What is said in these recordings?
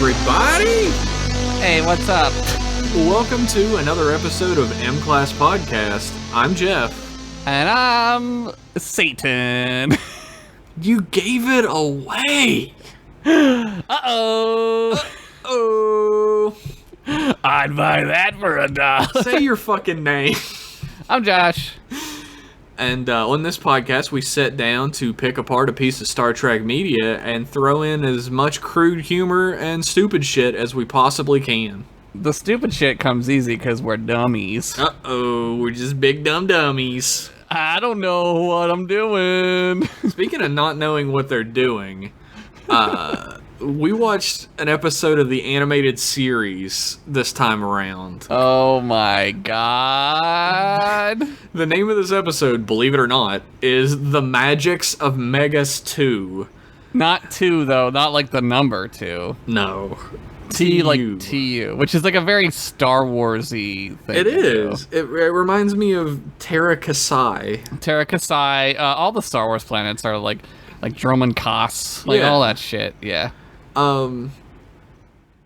everybody! Hey, what's up? Welcome to another episode of M-Class Podcast. I'm Jeff. And I'm Satan. You gave it away! Uh-oh! Oh! I'd buy that for $1. Say your fucking name. I'm Josh. And on this podcast, we sit down to pick apart a piece of Star Trek media and throw in as much crude humor and stupid shit as we possibly can. The stupid shit comes easy because we're dummies. Uh-oh, we're just big dumb dummies. I don't know what I'm doing. Speaking of not knowing what they're doing, we watched an episode of the animated series this time around. Oh my god. The name of this episode, believe it or not, is The Magicks of Megas-Tu. Not 2, though. Not like the number 2. No. T like TU, which is like a very Star Wars-y thing. It is. It reminds me of Terra Kasai. Terra Kasai, all the Star Wars planets are like Droman Kos, all that shit, yeah.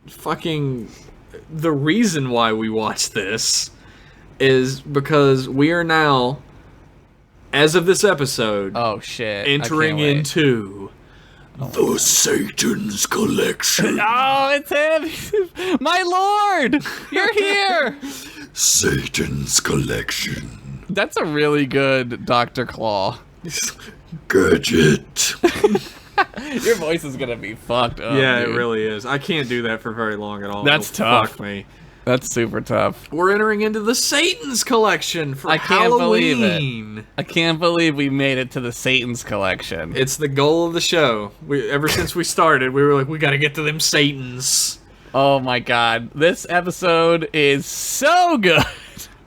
Fucking, the reason why we watch this is because we are now, as of this episode, Oh shit! entering into the Satan's Collection. Oh, it's him! My lord, you're here. Satan's Collection. That's a really good Dr. Claw. Gadget. Your voice is gonna be fucked up. Yeah, dude. it really is. I can't do that for very long at all. That's It'll tough. Fuck me. That's super tough. We're entering into the Satan's Collection for I can't Halloween. believe it. I can't believe we made it to the Satan's Collection. It's the goal of the show. Ever since we started, we were like, we gotta get to them Satans. Oh my god, this episode is so good.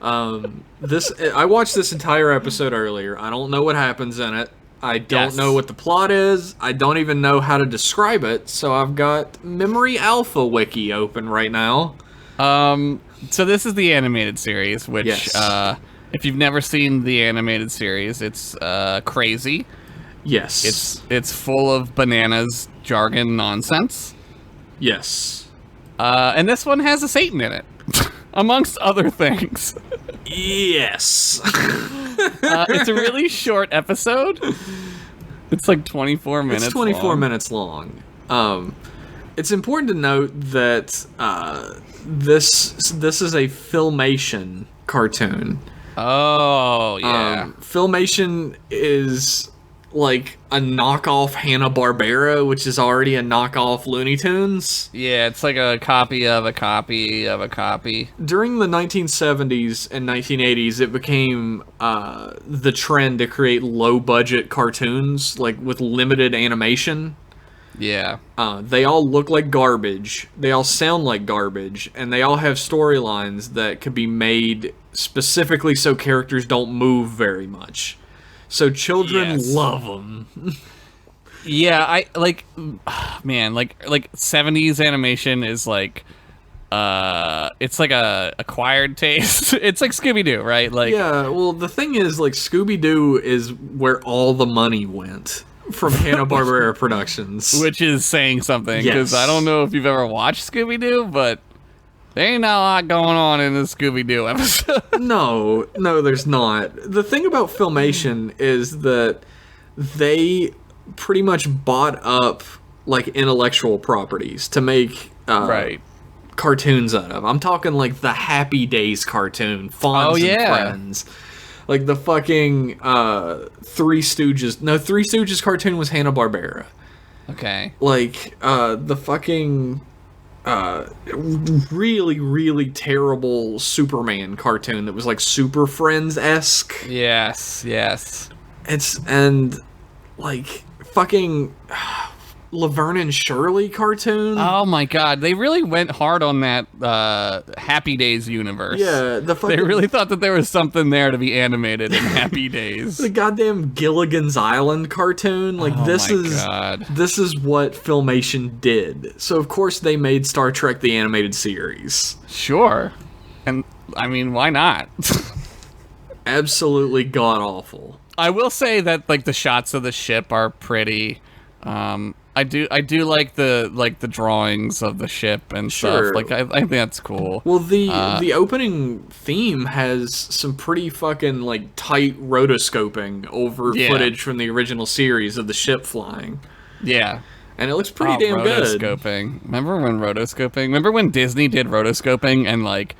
I watched this entire episode earlier. I don't know what happens in it. I don't Yes. know what the plot is. I don't even know how to describe it. So I've got Memory Alpha Wiki open right now. So this is the animated series, which, Yes. if you've never seen the animated series, it's crazy. Yes. It's full of bananas, jargon, nonsense. Yes. And this one has a Satan in it, amongst other things. Yes. It's a really short episode. It's like 24 minutes. It's 24 long. minutes long. It's important to note that this is a Filmation cartoon. Oh, yeah. Filmation is like a knockoff Hanna-Barbera, which is already a knockoff Looney Tunes. Yeah, it's like a copy of a copy of a copy. During the 1970s and 1980s, it became the trend to create low-budget cartoons, like with limited animation. Yeah. They all look like garbage, they all sound like garbage, and they all have storylines that could be made specifically so characters don't move very much. So children Yes. love them. Yeah, I like, man, like 70s animation is like, it's like a acquired taste. It's like Scooby-Doo, right? Like, Yeah, well, the thing is, like, Scooby-Doo is where all the money went from Hanna-Barbera Productions. which is saying something, because Yes. I don't know if you've ever watched Scooby-Doo, but there ain't a lot going on in this Scooby-Doo episode. No, there's not. The thing about Filmation is that they pretty much bought up, like, intellectual properties to make Right. cartoons out of. I'm talking, like, the Happy Days cartoon, Fonz Oh, yeah. and Friends. Like, the fucking Three Stooges. No, Three Stooges cartoon was Hanna-Barbera. Okay. Like, the fucking really, really terrible Superman cartoon that was like Super Friends-esque. Yes, yes. And like fucking Laverne and Shirley cartoon. Oh my god, they really went hard on that Happy Days universe. Yeah, the fucking They really thought that there was something there to be animated in Happy Days. the goddamn Gilligan's Island cartoon. Like Oh this my is God. this is what Filmation did. So of course they made Star Trek the animated series. Sure. And I mean, why not? Absolutely god awful. I will say that like the shots of the ship are pretty I do like the drawings of the ship and Sure. stuff. Like I think that's cool. Well, the opening theme has some pretty fucking like tight rotoscoping over footage from the original series of the ship flying. Yeah. And it looks pretty damn good. Rotoscoping. Remember when Disney did rotoscoping and like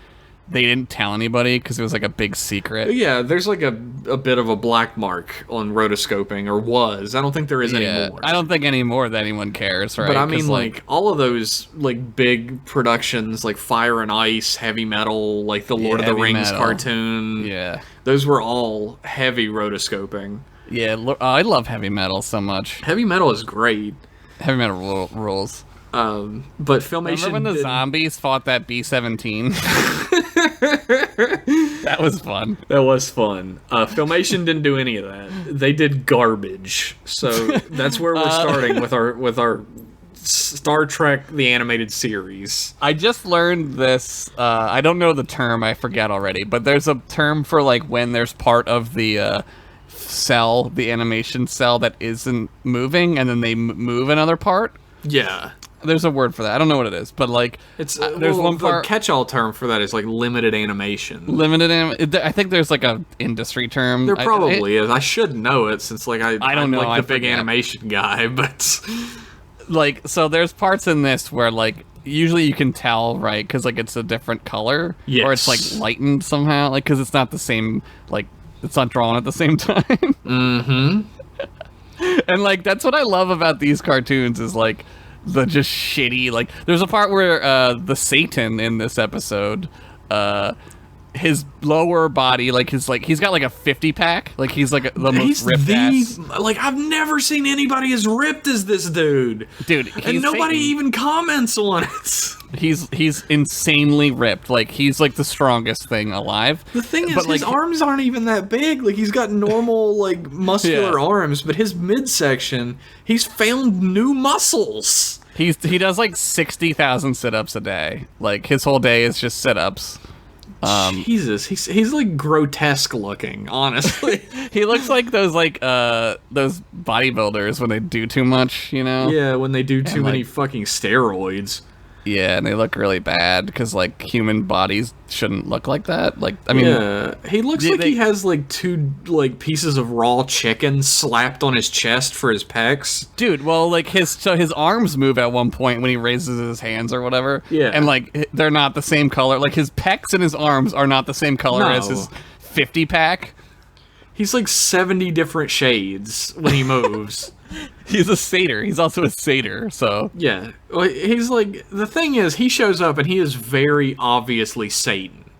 they didn't tell anybody because it was like a big secret? Yeah, there's like a bit of a black mark on rotoscoping, or was. I don't think there is anymore. I don't think anymore that anyone cares, right? But I mean, like all of those like big productions, like Fire and Ice, Heavy Metal, like the Lord of the Rings cartoon. Yeah, those were all heavy rotoscoping. Yeah, I love Heavy Metal so much. Heavy Metal is great. Heavy Metal rules. But Filmation. Remember when the zombies fought that B-17? That was fun. That was fun. Filmation didn't do any of that. They did garbage. So that's where we're starting with our Star Trek the animated series. I just learned this. I don't know the term. I forget already. But there's a term for like when there's part of the cell, the animation cell that isn't moving, and then they move another part. Yeah. There's a word for that. I don't know what it is, but like it's there's one part. The catch-all term for that is like limited animation. I think there's like a industry term. There probably is. I should know it since like I'm know. Like I the big animation guy, but like so there's parts in this where like usually you can tell, right? Because like it's a different color, or it's like lightened somehow, like because it's not the same, like it's not drawn at the same time. Mm-hmm. And like that's what I love about these cartoons is like the just shitty, like there's a part where the Satan in this episode, his lower body, like he's got like a 50-pack, like he's like the most ripped ass. Like I've never seen anybody as ripped as this dude, and nobody even comments on it. He's insanely ripped. Like he's like the strongest thing alive. The thing is, his arms aren't even that big. Like he's got normal like muscular arms, but his midsection, he's found new muscles. He does like 60,000 sit-ups a day. Like his whole day is just sit-ups. Jesus, he's like grotesque looking, honestly. He looks like those bodybuilders when they do too much, you know? Yeah, when they do too many fucking steroids. Yeah, and they look really bad because like human bodies shouldn't look like that. Like, I mean, yeah, he looks like he has like two like pieces of raw chicken slapped on his chest for his pecs. Dude, well, like his arms move at one point when he raises his hands or whatever. Yeah, and like they're not the same color. Like his pecs and his arms are not the same color as his 50-pack. He's like 70 different shades when he moves. He's a satyr. He's also a satyr, so... Yeah. He's like... The thing is, he shows up and he is very obviously Satan.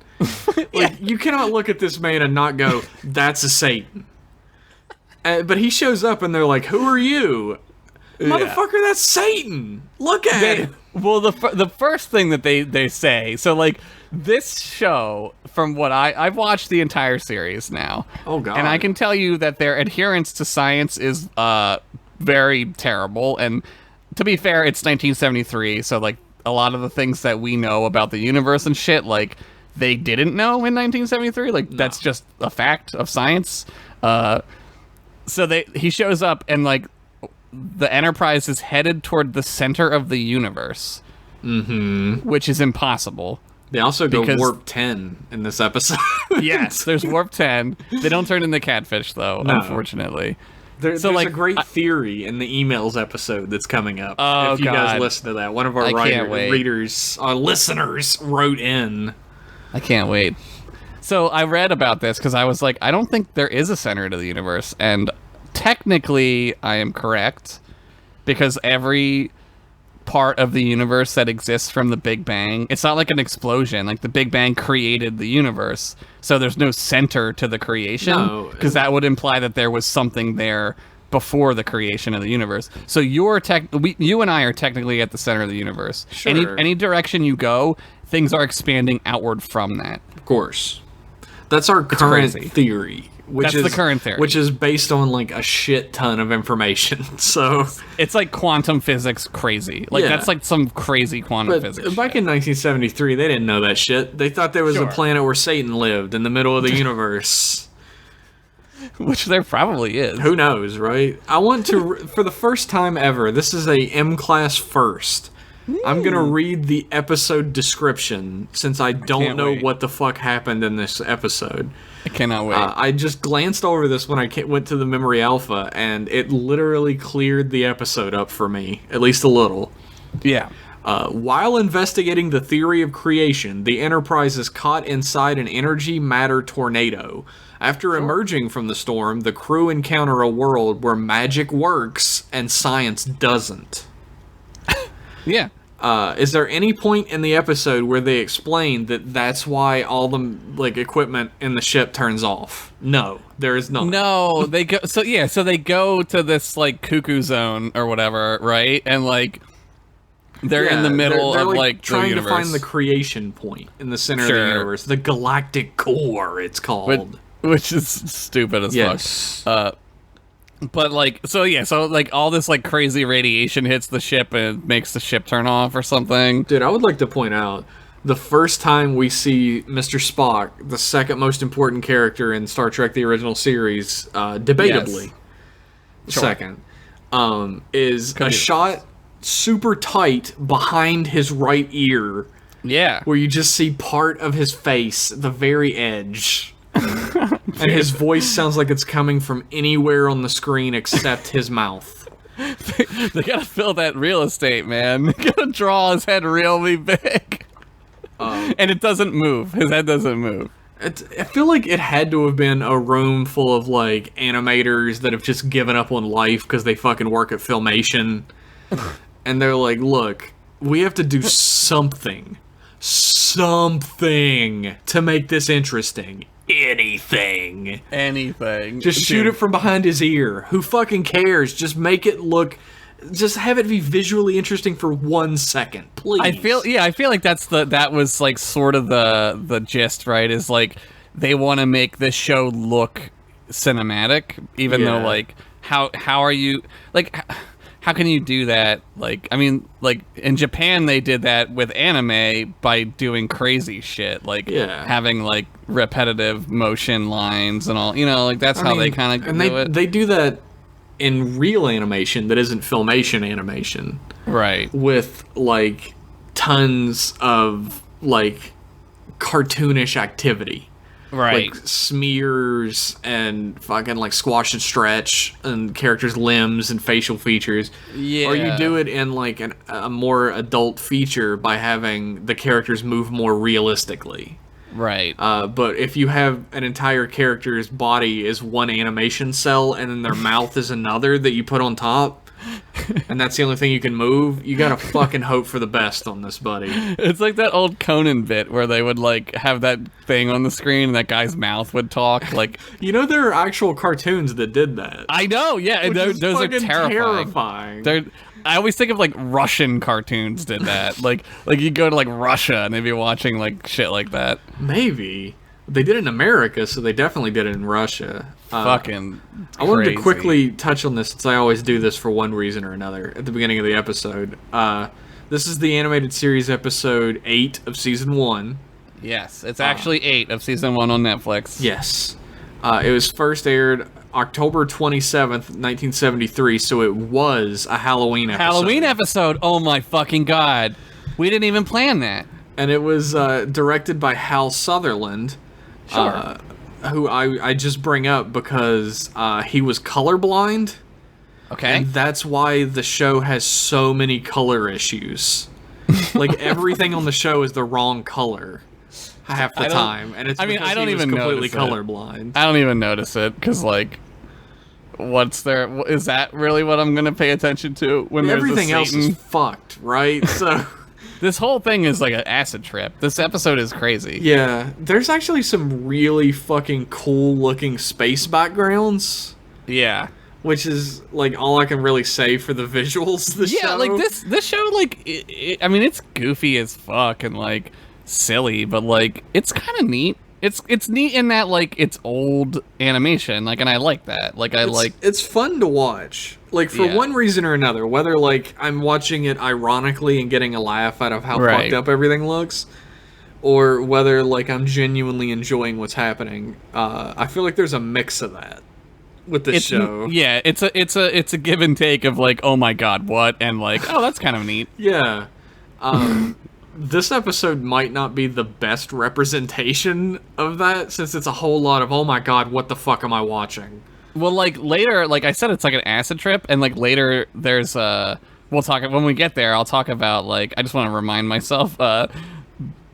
Like, you cannot look at this man and not go, that's a Satan. But he shows up and they're like, who are you? Yeah. Motherfucker, that's Satan! Look at him! Well, the first thing that they say... So, like, this show, from what I've watched the entire series now. Oh, God. And I can tell you that their adherence to science is... very terrible, and to be fair, it's 1973, so like a lot of the things that we know about the universe and shit, like they didn't know in 1973. Like that's just a fact of science. So he shows up and like the Enterprise is headed toward the center of the universe, which is impossible. They also go warp 10 in this episode. Yes, there's warp 10. They don't turn into catfish though, unfortunately. There's like a great theory in the emails episode that's coming up. Oh, if you guys listen to that, one of our listeners wrote in. I can't wait. So I read about this because I was like, I don't think there is a center to the universe, and technically I am correct because every part of the universe that exists from the Big Bang, it's not like an explosion. Like the Big Bang created the universe, so there's no center to the creation, because that would imply that there was something there before the creation of the universe. So you and I are technically at the center of the universe. Sure. Any direction you go, things are expanding outward from that. Of course. That's our current theory. That's the current theory. Which is based on like a shit ton of information. So it's like quantum physics crazy. Like that's like some crazy quantum physics. Back in 1973, they didn't know that shit. They thought there was a planet where Satan lived in the middle of the universe. Which there probably is. Who knows, right? I want to, for the first time ever, this is a M-class first. I'm going to read the episode description, since I don't know what the fuck happened in this episode. I cannot wait. I just glanced over this when I went to the Memory Alpha, and it literally cleared the episode up for me, at least a little. Yeah. While investigating the theory of creation, the Enterprise is caught inside an energy matter tornado. After emerging from the storm, the crew encounter a world where magic works and science doesn't. Yeah. Is there any point in the episode where they explain that that's why all the equipment in the ship turns off? No, there is not. No, they go. So they go to this cuckoo zone or whatever, right? And they're in the middle they're of trying the to universe. find the creation point in the center of the universe, the galactic core. It's called, which is stupid as fuck. But all this crazy radiation hits the ship and makes the ship turn off or something. Dude, I would like to point out the first time we see Mr. Spock, the second most important character in Star Trek: The Original Series, debatably second, is a shot super tight behind his right ear. Yeah, where you just see part of his face, the very edge. And his voice sounds like it's coming from anywhere on the screen except his mouth. They gotta fill that real estate, man. They gotta draw his head really big. And it doesn't move. His head doesn't move. I feel like it had to have been a room full of animators that have just given up on life because they fucking work at Filmation. And they're like, look, we have to do something to make this interesting. Anything. Just shoot it from behind his ear. Who fucking cares? Just make it look. Just have it be visually interesting for 1 second, please. I feel like that was sort of the gist, right? Is they want to make this show look cinematic, even though how are you how can you do that? In Japan they did that with anime by doing crazy shit, having repetitive motion lines and all. That's how they kind of do it. They do that in real animation that isn't Filmation animation, right? With tons of cartoonish activity. Right. Smears and fucking squash and stretch and characters' limbs and facial features. Yeah. Or you do it in a more adult feature by having the characters move more realistically. Right. But if you have an entire character's body is one animation cell and then their mouth is another that you put on top, and that's the only thing you can move, you gotta fucking hope for the best on this, buddy. It's like that old Conan bit where they would have that thing on the screen and that guy's mouth would talk. There are actual cartoons that did that. I know, yeah, and those are terrifying. I always think of Russian cartoons did that. You go to Russia and they'd be watching shit like that. Maybe. They did it in America, so they definitely did it in Russia. Fucking crazy. I wanted to quickly touch on this since I always do this for one reason or another at the beginning of the episode. This is the animated series episode 8 of season 1. Yes, it's actually 8 of season 1 on Netflix. Yes. It was first aired October 27th, 1973, so it was a Halloween episode. Oh my fucking god. We didn't even plan that. And it was directed by Hal Sutherland. Sure. Who I just bring up because he was colorblind. Okay. And that's why the show has so many color issues. Everything on the show is the wrong color half the time. And it's because I don't he was even completely notice colorblind. I don't even notice it because what's there? Is that really what I'm going to pay attention to when everything there's a Satan? Else is fucked, right? So this whole thing is an acid trip. This episode is crazy. Yeah, there's actually some really fucking cool looking space backgrounds. Yeah. Which is all I can really say for the visuals. This show it's goofy as fuck and silly, but it's kind of neat. It's neat in that it's old animation, and I like that. It's fun to watch. For one reason or another, whether I'm watching it ironically and getting a laugh out of how fucked up everything looks, or whether I'm genuinely enjoying what's happening. I feel like there's a mix of that. with this show. Yeah, it's a give and take of like, oh my god, what, and like, oh, that's kind of neat. Yeah. This episode might not be the best representation of that, since it's a whole lot of, oh my god, what the fuck am I watching? Well, like later, like I said, it's like an acid trip, and like later there's we'll talk when we get there. I'll talk about like, I just want to remind myself.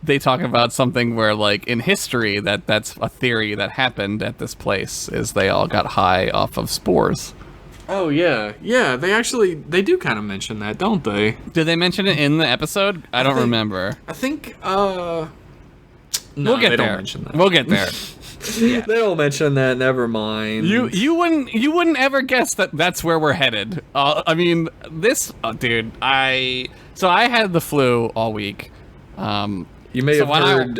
They talk about something where like in history that's a theory that happened at this place is they all got high off of spores. Oh yeah, yeah. They do kind of mention that, don't they? Did they mention it in the episode? I don't remember. I think. No, we'll get there. Don't mention that. We'll get there. Yeah. They don't mention that. Never mind. You wouldn't ever guess that that's where we're headed. I mean, dude. I had the flu all week. You may have heard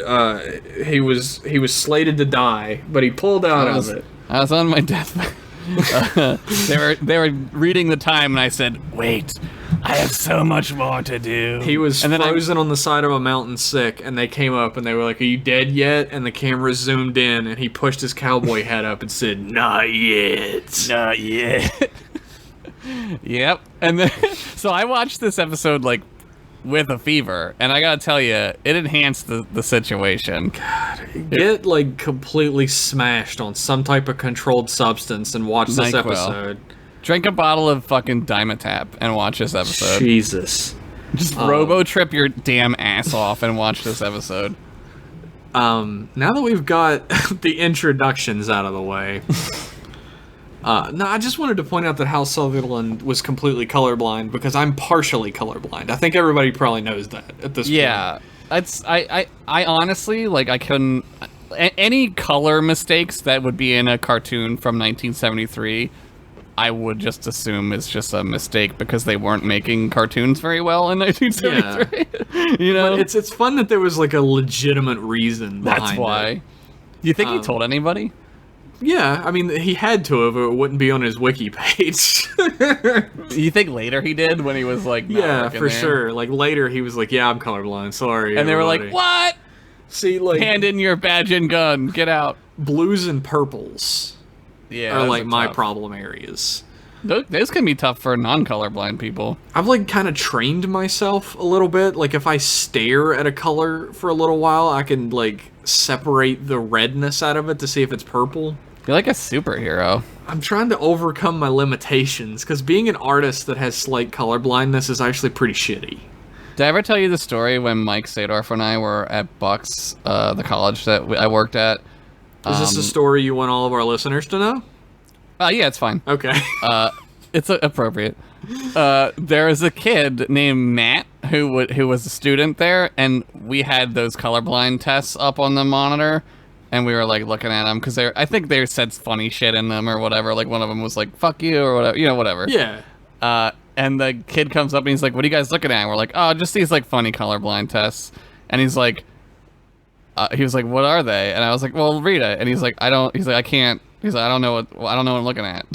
he was slated to die, but he pulled out of it. I was on my deathbed. They were reading the time, and I said, "Wait, I have so much more to do." He was frozen on the side of a mountain sick, and they came up and they were like, "Are you dead yet?" And the camera zoomed in, and he pushed his cowboy hat up and said, "Not yet, not yet." Yep. And then, so I watched this episode like with a fever, and I gotta tell you, it enhanced the situation. God, get like completely smashed on some type of controlled substance and watch this episode. Drink a bottle of fucking Dimetap and watch this episode. Jesus. Just robo-trip your damn ass off and watch this episode. Now that we've got the introductions out of the way, no, I just wanted to point out that Hal Sutherland was completely colorblind, because I'm partially colorblind. I think everybody probably knows that at this point. Yeah, I honestly, like, I couldn't... Any color mistakes that would be in a cartoon from 1973, I would just assume is just a mistake because they weren't making cartoons very well in 1973. Yeah. You know? But it's fun that there was, like, a legitimate reason behind it. That's why. Do you think he told anybody? Yeah, I mean, he had to have, or it wouldn't be on his wiki page. You think later he did, when he was like, yeah, for sure. Like later, he was like, "Yeah, I'm colorblind. Sorry." And everybody. They were like, "What? See, like, hand in your badge and gun, get out." Blues and purples, are like my problem areas. Those can be tough for non-colorblind people. I've like kind of trained myself a little bit. Like if I stare at a color for a little while, I can like separate the redness out of it to see if it's purple. You're like a superhero. I'm trying to overcome my limitations, because being an artist that has slight color blindness is actually pretty shitty. Did I ever tell you the story when Mike Sadorf and I were at Bucks, the college that I worked at? Is this a story you want all of our listeners to know? Yeah, it's fine. Okay. It's appropriate. There was a kid named Matt who was a student there, and we had those colorblind tests up on the monitor, and we were like looking at them because I think they said funny shit in them or whatever. Like one of them was like "fuck you" or whatever, whatever. Yeah. And the kid comes up and he's like, "What are you guys looking at?" And we're like, "Oh, just these like funny colorblind tests." And he's like, he was like, "What are they?" And I was like, "Well, read it." And he's like, "I don't." He's like, "I can't." He's like, I don't know what I'm looking at."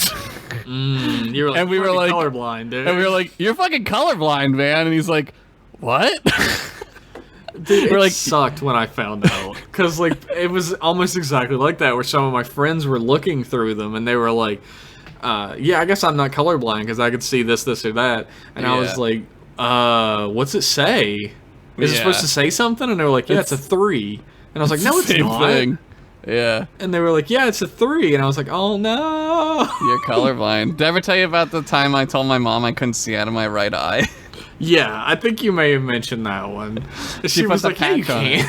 You were like, and we were like, colorblind, dude. And we were like, "You're fucking colorblind, man." And he's like, "What?" Dude, it sucked when I found out, because like it was almost exactly like that, where some of my friends were looking through them and they were like, "Yeah, I guess I'm not colorblind because I could see this, this, or that." And I was like, "What's it say? Is it supposed to say something?" And they were like, "Yeah, it's a 3." And I was like, "No, it's not." Thing. Yeah. And they were like, "Yeah, it's a 3." And I was like, "Oh no." You're colorblind. Did I ever tell you about the time I told my mom I couldn't see out of my right eye? Yeah, I think you may have mentioned that one. She was like, "Yeah, you can't."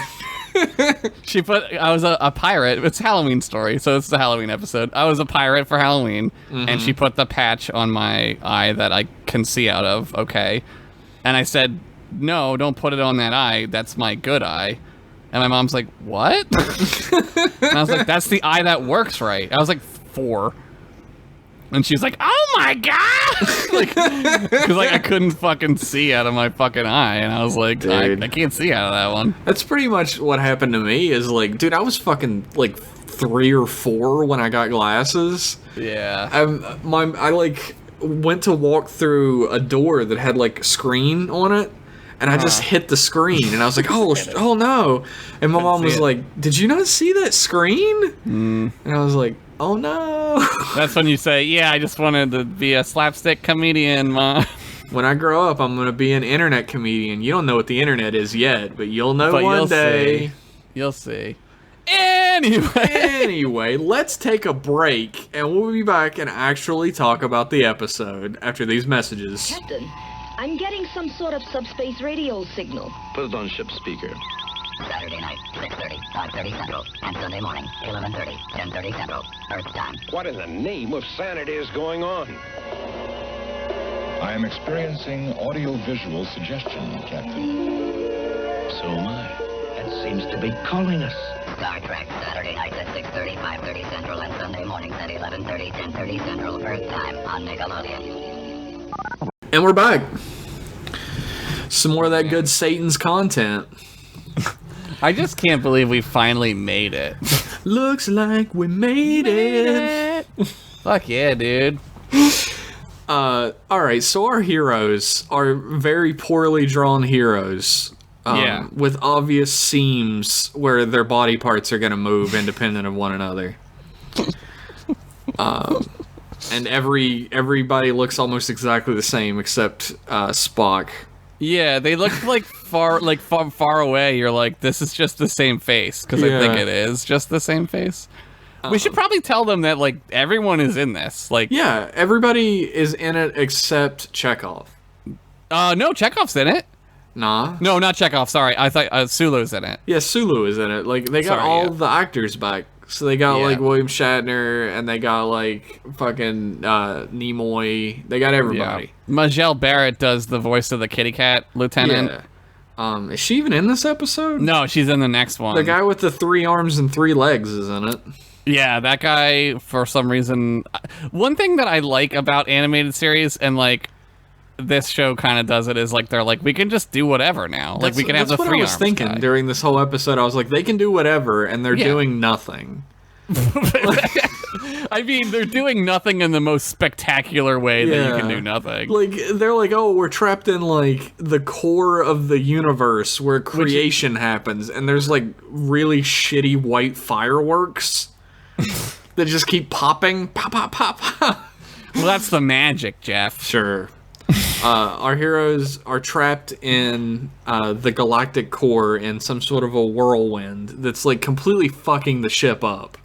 I was a pirate. It's a Halloween story, so it's the Halloween episode. I was a pirate for Halloween, and she put the patch on my eye that I can see out of, okay? And I said, "No, don't put it on that eye. That's my good eye." And my mom's like, "What?" And I was like, "That's the eye that works right." I was like 4. And she's like, "Oh my god!" Like, because like I couldn't fucking see out of my fucking eye, and I was like, I can't see out of that one. That's pretty much what happened to me. Is like, dude, I was fucking like 3 or 4 when I got glasses. Yeah. I like went to walk through a door that had like a screen on it. And I just hit the screen, and I was like, oh no. And my mom was like, "Did you not see that screen?" And I was like, Oh no! That's when you say, yeah, I just wanted to be a slapstick comedian, Mom. When I grow up, I'm gonna be an internet comedian. You don't know what the internet is yet, but you'll know one day. See. You'll see. Anyway, let's take a break, and we'll be back and actually talk about the episode after these messages. Captain, I'm getting some sort of subspace radio signal. Put it on ship speaker. Saturday night, 6:30, 5:30 Central, and Sunday morning, 11:30, 10:30 Central, Earth time. What in the name of sanity is going on? I am experiencing audio-visual suggestion, Captain. So am I. It seems to be calling us. Star Trek, Saturday nights at 6:30, 5:30 Central, and Sunday mornings at 11:30, 10:30 Central, Earth time on Nickelodeon. And we're back. Some more of that good Satan's content. I just can't believe we finally made it. Looks like we made it. Fuck yeah, dude. Alright, so our heroes are very poorly drawn heroes. Yeah. With obvious seams where their body parts are going to move independent of one another. And everybody looks almost exactly the same except Spock. Yeah, they look far away. You're like, this is just the same face, because I think it is just the same face. We should probably tell them that like everyone is in this. Like, yeah, everybody is in it except Chekhov. No, Chekhov's in it. Nah. No, not Chekhov. Sorry, I thought Sulu's in it. Yeah, Sulu is in it. Like they got all the actors back. So they got like William Shatner, and they got like fucking Nimoy. They got everybody. Yeah. Majel Barrett does the voice of the kitty cat lieutenant. Yeah. Is she even in this episode? No, she's in the next one. The guy with the 3 arms and 3 legs is in it. Yeah, that guy, for some reason... One thing that I like about animated series, and, like, this show kind of does it, is, like, they're like, we can just do whatever now. Like, we can have the 3 arms. That's what I was thinking during this whole episode. I was like, they can do whatever, and they're doing nothing. I mean, they're doing nothing in the most spectacular way that you can do nothing. Like, they're like, oh, we're trapped in, like, the core of the universe where creation happens, and there's, like, really shitty white fireworks that just keep popping. Pop, pop, pop, pop. Well, that's the magic, Jeff. Sure. Our heroes are trapped in the galactic core in some sort of a whirlwind that's, like, completely fucking the ship up.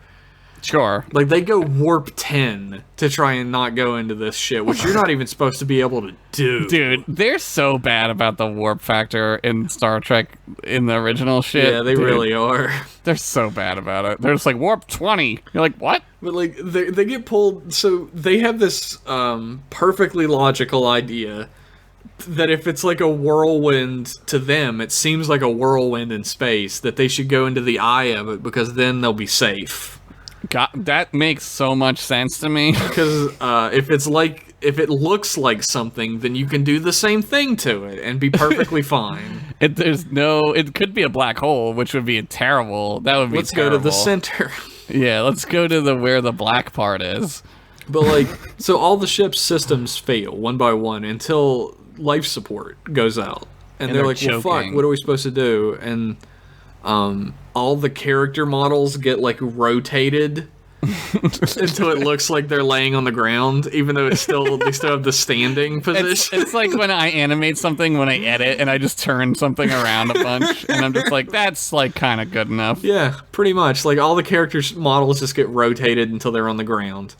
Sure. Like, they go warp 10 to try and not go into this shit, which you're not even supposed to be able to do. Dude, they're so bad about the warp factor in Star Trek in the original shit. Yeah, they really are. They're so bad about it. They're just like, warp 20. You're like, what? But, like, they get pulled... So, they have this perfectly logical idea that if it's like a whirlwind to them, it seems like a whirlwind in space, that they should go into the eye of it because then they'll be safe. God, that makes so much sense to me. Because if it looks like something, then you can do the same thing to it and be perfectly fine. It could be a black hole, which would be terrible. That would be Let's terrible. go to the center. Yeah, let's go to where the black part is. But like, so all the ship's systems fail one by one until life support goes out. And they're like, well, fuck, what are we supposed to do? And all the character models get like rotated until it looks like they're laying on the ground, even though they still have the standing position. It's like when I animate something when I edit and I just turn something around a bunch and I'm just like, that's like kind of good enough. Yeah, pretty much. Like all the characters models just get rotated until they're on the ground.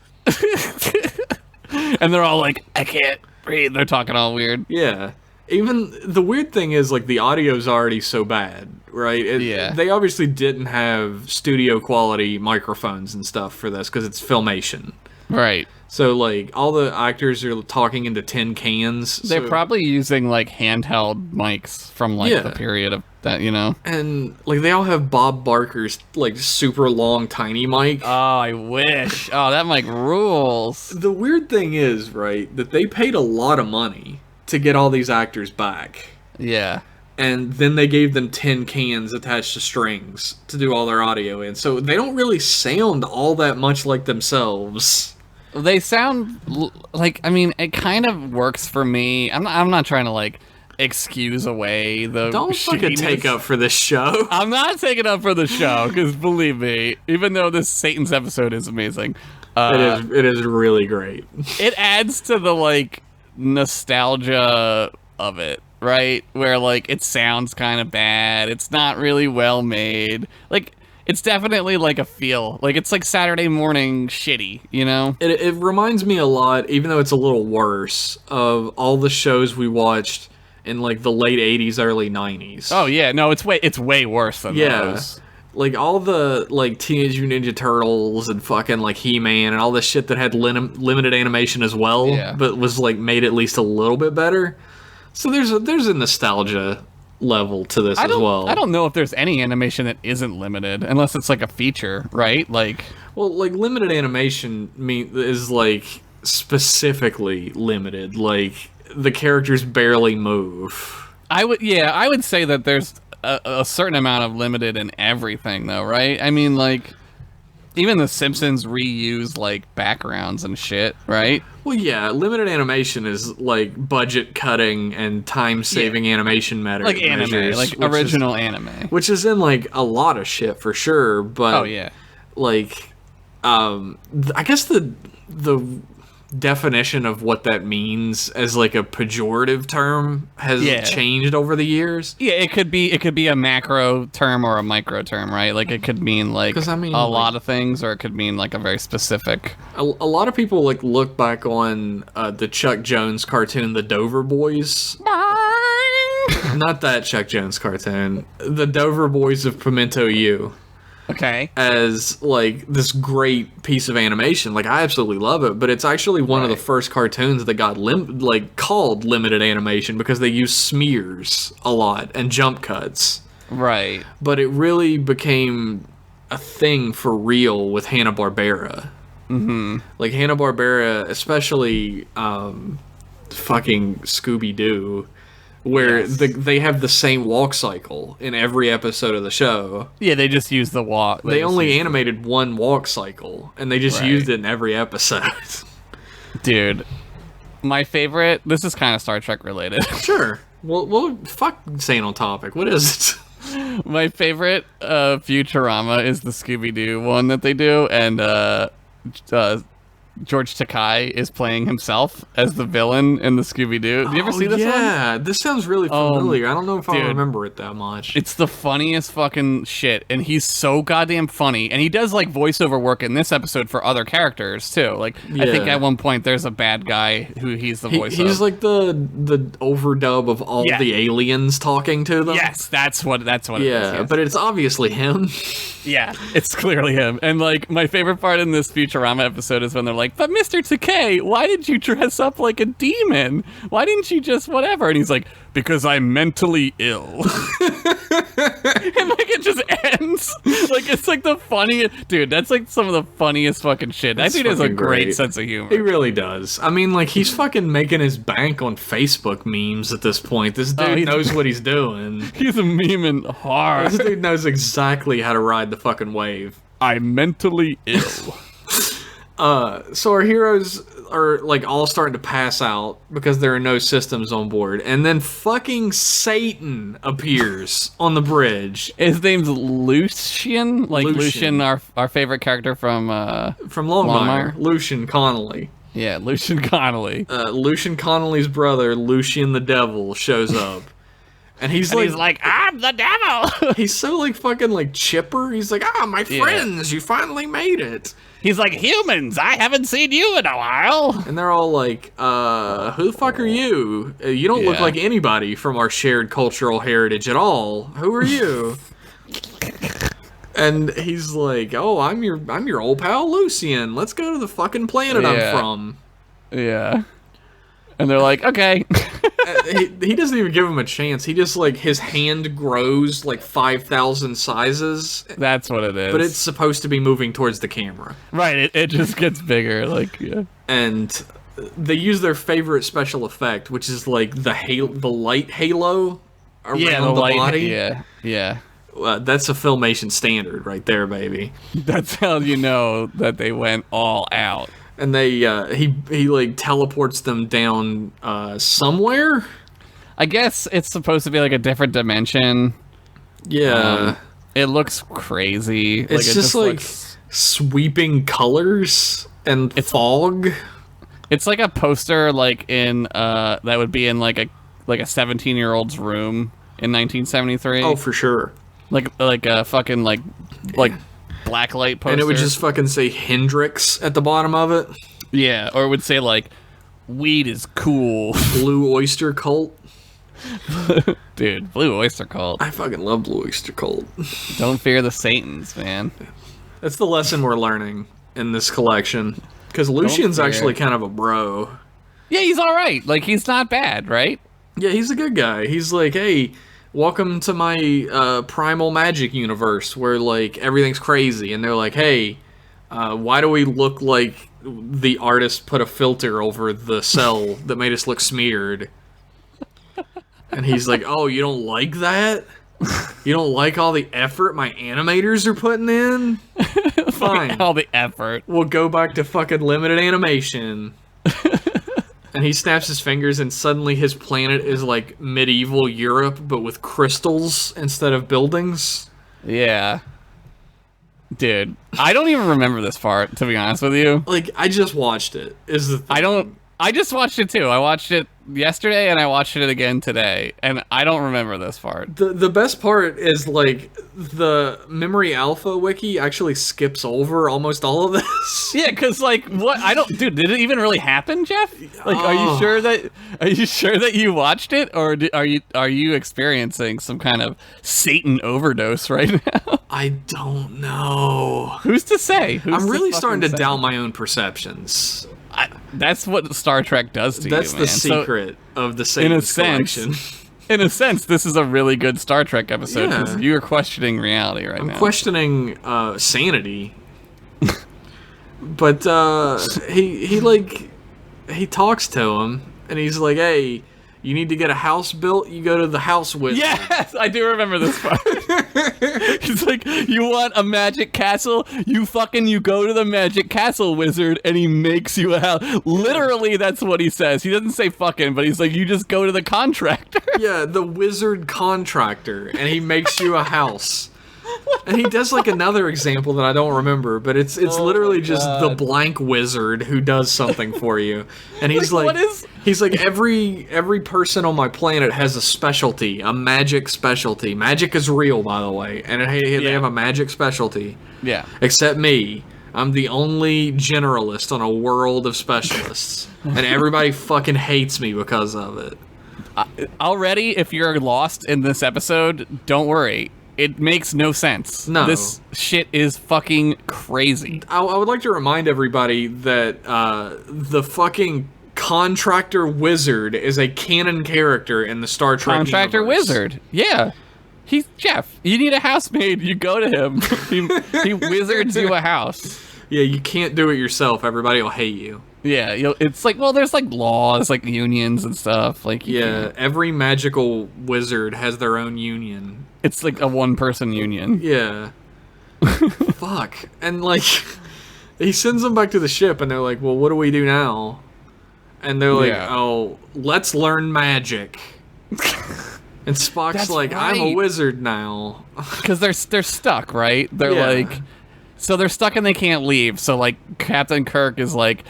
And they're all like, I can't breathe. They're talking all weird. Yeah. Even the weird thing is, like, the audio's already so bad, right? They obviously didn't have studio quality microphones and stuff for this because it's Filmation. Right. So, like, all the actors are talking into tin cans. They're probably using, like, handheld mics from, like, the period of that, you know? And, like, they all have Bob Barker's, like, super long, tiny mic. Oh, I wish. Oh, that mic rules. The weird thing is, right, that they paid a lot of money to get all these actors back. Yeah. And then they gave them tin cans attached to strings to do all their audio in. So they don't really sound all that much like themselves. They sound like, I mean, it kind of works for me. I'm not trying to, like, excuse away the Don't fucking shittiness. take up for this show. I'm not taking up for the show because believe me, even though this Satan's episode is amazing, It is really great. it adds to the like nostalgia of it, right? Where like it sounds kind of bad. It's not really well made. Like it's definitely like a feel. Like it's like Saturday morning shitty, you know? It reminds me a lot, even though it's a little worse, of all the shows we watched in like the late 80s, early 90s. Oh yeah, no, it's way worse than those. Like all the like Teenage Mutant Ninja Turtles and fucking like He-Man and all this shit that had limited animation as well, but was like made at least a little bit better. So there's a nostalgia level to this as well. I don't know if there's any animation that isn't limited, unless it's like a feature, right? Like, well, like limited animation is like specifically limited. Like the characters barely move. I would say that there's a certain amount of limited in everything, though, right? I mean, like, even The Simpsons reuse like backgrounds and shit, right? Well, yeah, limited animation is like budget cutting and time saving animation like anime, measures, like original anime, which is in like a lot of shit for sure. But like, I guess the definition of what that means as like a pejorative term has changed over the years. Yeah, it could be a macro term or a micro term, right? Like it could mean like a lot of things, or it could mean like a very specific. A lot of people like look back on the Chuck Jones cartoon, The Dover Boys. Not that Chuck Jones cartoon, The Dover Boys of Pimento U. Okay. As like this great piece of animation. Like I absolutely love it, but it's actually one of the first cartoons that got called limited animation because they use smears a lot and jump cuts. Right. But it really became a thing for real with Hanna-Barbera. Mm-hmm. Like Hanna-Barbera, especially fucking Scooby-Doo, where they have the same walk cycle in every episode of the show. Yeah, they just use the walk. They only animated one walk cycle, and they just used it in every episode. Dude, my favorite... This is kind of Star Trek related. Sure. Well, fuck staying on topic. What is it? My favorite Futurama is the Scooby-Doo one that they do, and George Takei is playing himself as the villain in the Scooby-Doo. Did you ever see this one? Yeah, this sounds really familiar. I don't know if I remember it that much. It's the funniest fucking shit, and he's so goddamn funny. And he does like voiceover work in this episode for other characters too. Like I think at one point there's a bad guy who he's the voice of. He's like the overdub of all the aliens talking to them. Yes, that's what it is. Yeah, but it's obviously him. Yeah, it's clearly him. And like my favorite part in this Futurama episode is when they're like, "But Mr. Takei, why did you dress up like a demon? Why didn't you just whatever?" And he's like, "Because I'm mentally ill." And like it just ends. Like it's like the funniest dude, that's like some of the funniest fucking shit. I think he has a great sense of humor. He really does. I mean, like he's fucking making his bank on Facebook memes at this point. This dude knows what he's doing. He's a memeing hard. This dude knows exactly how to ride the fucking wave. I'm mentally ill. So our heroes are like all starting to pass out because there are no systems on board, and then fucking Satan appears on the bridge. His name's Lucian, like Lucian, our favorite character from Longmire. Lucian Connolly. Yeah, Lucian Connolly. Lucian Connolly's brother, Lucian the Devil, shows up. And he's like, I'm the devil. He's so like fucking like chipper. He's like, my friends, you finally made it. He's like, humans, I haven't seen you in a while. And they're all like, who the fuck are you? You don't look like anybody from our shared cultural heritage at all. Who are you? And he's like, oh, I'm your old pal Lucian. Let's go to the fucking planet I'm from. Yeah. And they're like, okay. He doesn't even give him a chance. He just like his hand grows like 5,000 sizes. That's what it is. But it's supposed to be moving towards the camera. Right. It just gets bigger. Like And they use their favorite special effect, which is like the light halo around the body. Yeah. That's a Filmation standard right there, baby. That's how you know that they went all out. And they he like teleports them down somewhere. I guess it's supposed to be like a different dimension. Yeah. It looks crazy. It's just like sweeping colors and fog. It's like a poster like in that would be in like a 17-year-old's room in 1973. Oh, for sure. Like a fucking like blacklight poster. And it would just fucking say Hendrix at the bottom of it. Yeah, or it would say like weed is cool. Blue Oyster Cult. Dude, Blue Oyster Cult. I fucking love Blue Oyster Cult. Don't fear the Satans, man. That's the lesson we're learning in this collection. Because Lucian's actually kind of a bro. Yeah, he's alright. Like, he's not bad, right? Yeah, he's a good guy. He's like, hey, welcome to my primal magic universe where, like, everything's crazy. And they're like, hey, why do we look like the artist put a filter over the cell that made us look smeared? And he's like, oh, you don't like that? You don't like all the effort my animators are putting in? Fine. All the effort. We'll go back to fucking limited animation. And he snaps his fingers and suddenly his planet is like medieval Europe, but with crystals instead of buildings. Yeah. Dude, I don't even remember this part, to be honest with you. Like, I just watched it. Is the thing. I just watched it too. I watched it yesterday and I watched it again today, and I don't remember this part. The best part is, like, the Memory Alpha wiki actually skips over almost all of this. Yeah, because, like, what? Dude, did it even really happen, Jeff? Like, are you sure that you watched it, or are you experiencing some kind of Satan overdose right now? I don't know. Who's to say? I'm really starting to doubt my own perceptions. That's what Star Trek does to you, man. That's the secret of the Satan's collection. In a sense, this is a really good Star Trek episode because you're questioning reality right now. I'm questioning sanity. But he talks to him and he's like, hey, you need to get a house built, you go to the house wizard. Yes, I do remember this part. He's like, you want a magic castle? You go to the magic castle wizard and he makes you a house. Literally, that's what he says. He doesn't say fucking, but he's like, you just go to the contractor. Yeah, the wizard contractor, and he makes you a house. And he does like another example that I don't remember, but it's literally just the blank wizard who does something for you. And he's like he's like every person on my planet has a specialty, a magic specialty. Magic is real, by the way, and they have a magic specialty. Yeah. Except me. I'm the only generalist on a world of specialists, and everybody fucking hates me because of it. Already, if you're lost in this episode, don't worry. It makes no sense. No. This shit is fucking crazy. I would like to remind everybody that the fucking contractor wizard is a canon character in the Star Trek Contractor universe. wizard. Yeah. He's Jeff. You need a housemaid. You go to him. He wizards you a house. Yeah, you can't do it yourself. Everybody will hate you. Yeah, it's like, well, there's like laws, like unions and stuff. Like, every magical wizard has their own union. It's like a one-person union. Yeah. Fuck. And like, he sends them back to the ship, and they're like, "Well, what do we do now?" And they're like, "Oh, let's learn magic." And Spock's That's like, right. "I'm a wizard now." Because they're stuck, right? They're like, so they're stuck and they can't leave. So like, Captain Kirk is like,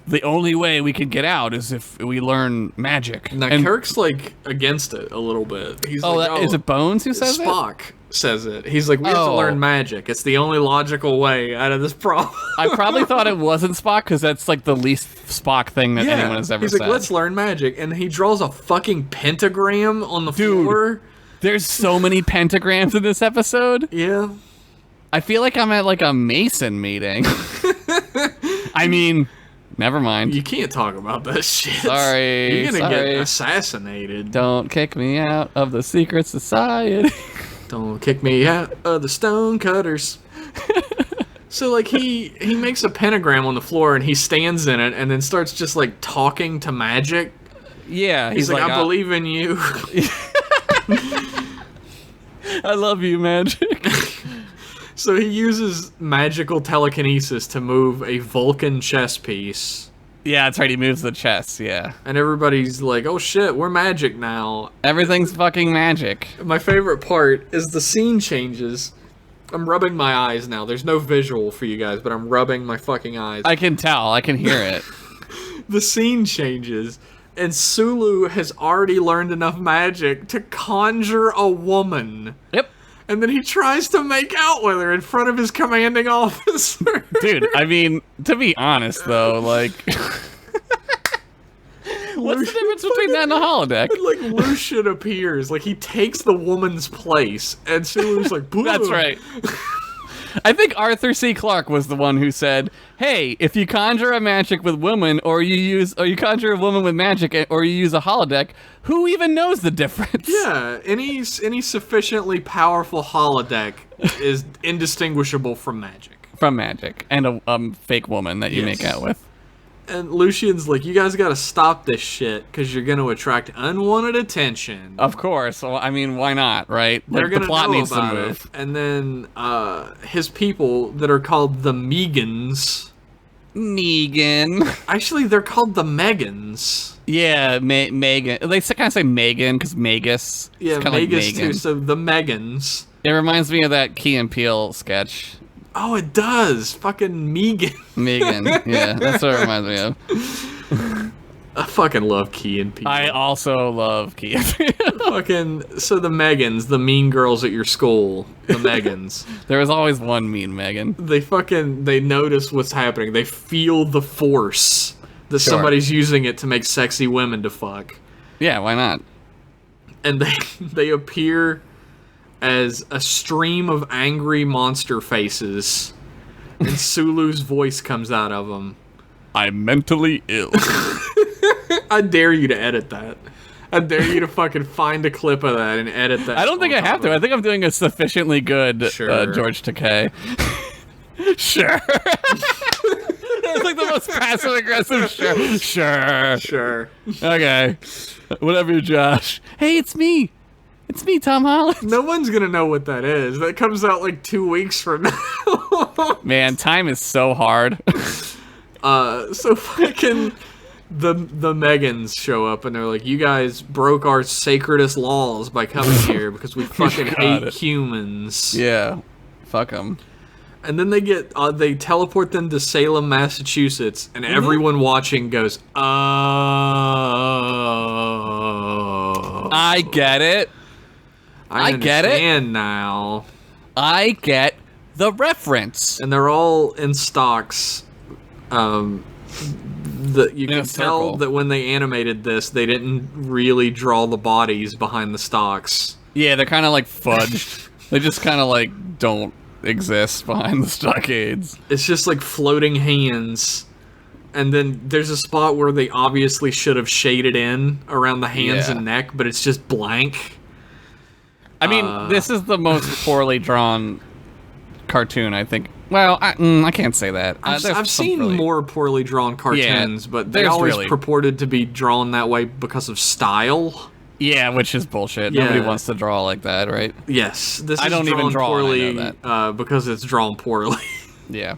the only way we can get out is if we learn magic. Now, Kirk's like against it a little bit. He's like, is it Bones who says Spock says it. He's like, we have to learn magic. It's the only logical way out of this problem. I probably thought it wasn't Spock because that's like the least Spock thing that anyone has ever said. He's like, let's learn magic. And he draws a fucking pentagram on the floor. There's so many pentagrams in this episode. Yeah. I feel like I'm at like a Mason meeting. I mean... Never mind. You can't talk about that shit. Sorry. You're gonna get assassinated. Don't kick me out of the secret society. Don't kick me out of the stonecutters. So like he makes a pentagram on the floor and he stands in it and then starts just like talking to magic. Yeah. He's like, I believe in you. I love you, magic. So he uses magical telekinesis to move a Vulcan chess piece. Yeah, that's right. He moves the chest. Yeah. And everybody's like, oh shit, we're magic now. Everything's fucking magic. My favorite part is the scene changes. I'm rubbing my eyes now. There's no visual for you guys, but I'm rubbing my fucking eyes. I can tell. I can hear it. The scene changes, and Sulu has already learned enough magic to conjure a woman. Yep. And then he tries to make out with her in front of his commanding officer. Dude, I mean, to be honest, though, like... What's the difference between that and a holodeck? And, like, Lucian appears. Like, he takes the woman's place, and Sulu's like, boom. That's right. I think Arthur C. Clarke was the one who said, "Hey, if you conjure a magic with woman, or you conjure a woman with magic, or you use a holodeck, who even knows the difference?" Yeah, any sufficiently powerful holodeck is indistinguishable from magic. From magic, and a fake woman that you make out with. And Lucian's like, you guys gotta stop this shit, because you're gonna attract unwanted attention. Of course. Well, I mean, why not, right? They're Like, gonna the plot know needs to about move. it. And then his people that are called the Megans. Negan. Actually, they're called the Megans. Yeah, Megan. They kind of say Megan, because Magus. Yeah, It's kinda like Megas-Tu, Megan. so the Megans. It reminds me of that Key and Peele sketch. Oh, it does. Fucking Megan. Megan. Yeah, that's what it reminds me of. I fucking love Key and Peele. I also love Key and Peele. Fucking, so the Megans, the mean girls at your school, the Megans, There was always one mean Megan. they notice what's happening. They feel the force that somebody's using it to make sexy women to fuck. Yeah, why not? And they appear as a stream of angry monster faces, and Sulu's voice comes out of them. I'm mentally ill. I dare you to edit that. I dare you to fucking find a clip of that and edit that. I don't think I have to. I think I'm doing a sufficiently good Sure. George Takei. Sure. That's like the most passive aggressive sure. Sure. Okay. Whatever, Josh. Hey, it's me. It's me, Tom Holland. No one's gonna know what that is. That comes out like 2 weeks from now. Man, time is so hard. So fucking the Megans show up and they're like, you guys broke our sacredest laws by coming here because we fucking hate humans. Yeah. Fuck them. And then they teleport them to Salem, Massachusetts, and everyone watching goes, oh. I get it. I get it. understand now. I get the reference. And they're all in stocks. You can a tell circle. that when they animated this, they didn't really draw the bodies behind the stocks. Yeah, they're kind of like fudged. They just kind of like don't exist behind the stockades. It's just like floating hands. And then there's a spot where they obviously should have shaded in around the hands Yeah. and neck, but it's just blank. I mean, this is the most poorly drawn cartoon, I think. Well, I can't say that. I've There's some seen really- more poorly drawn cartoons, but they there's always really- purported to be drawn that way because of style. Yeah, which is bullshit. Yeah. Nobody wants to draw like that, right? Yes, this I is don't even drawn draw, and I poorly know because it's drawn poorly. Yeah.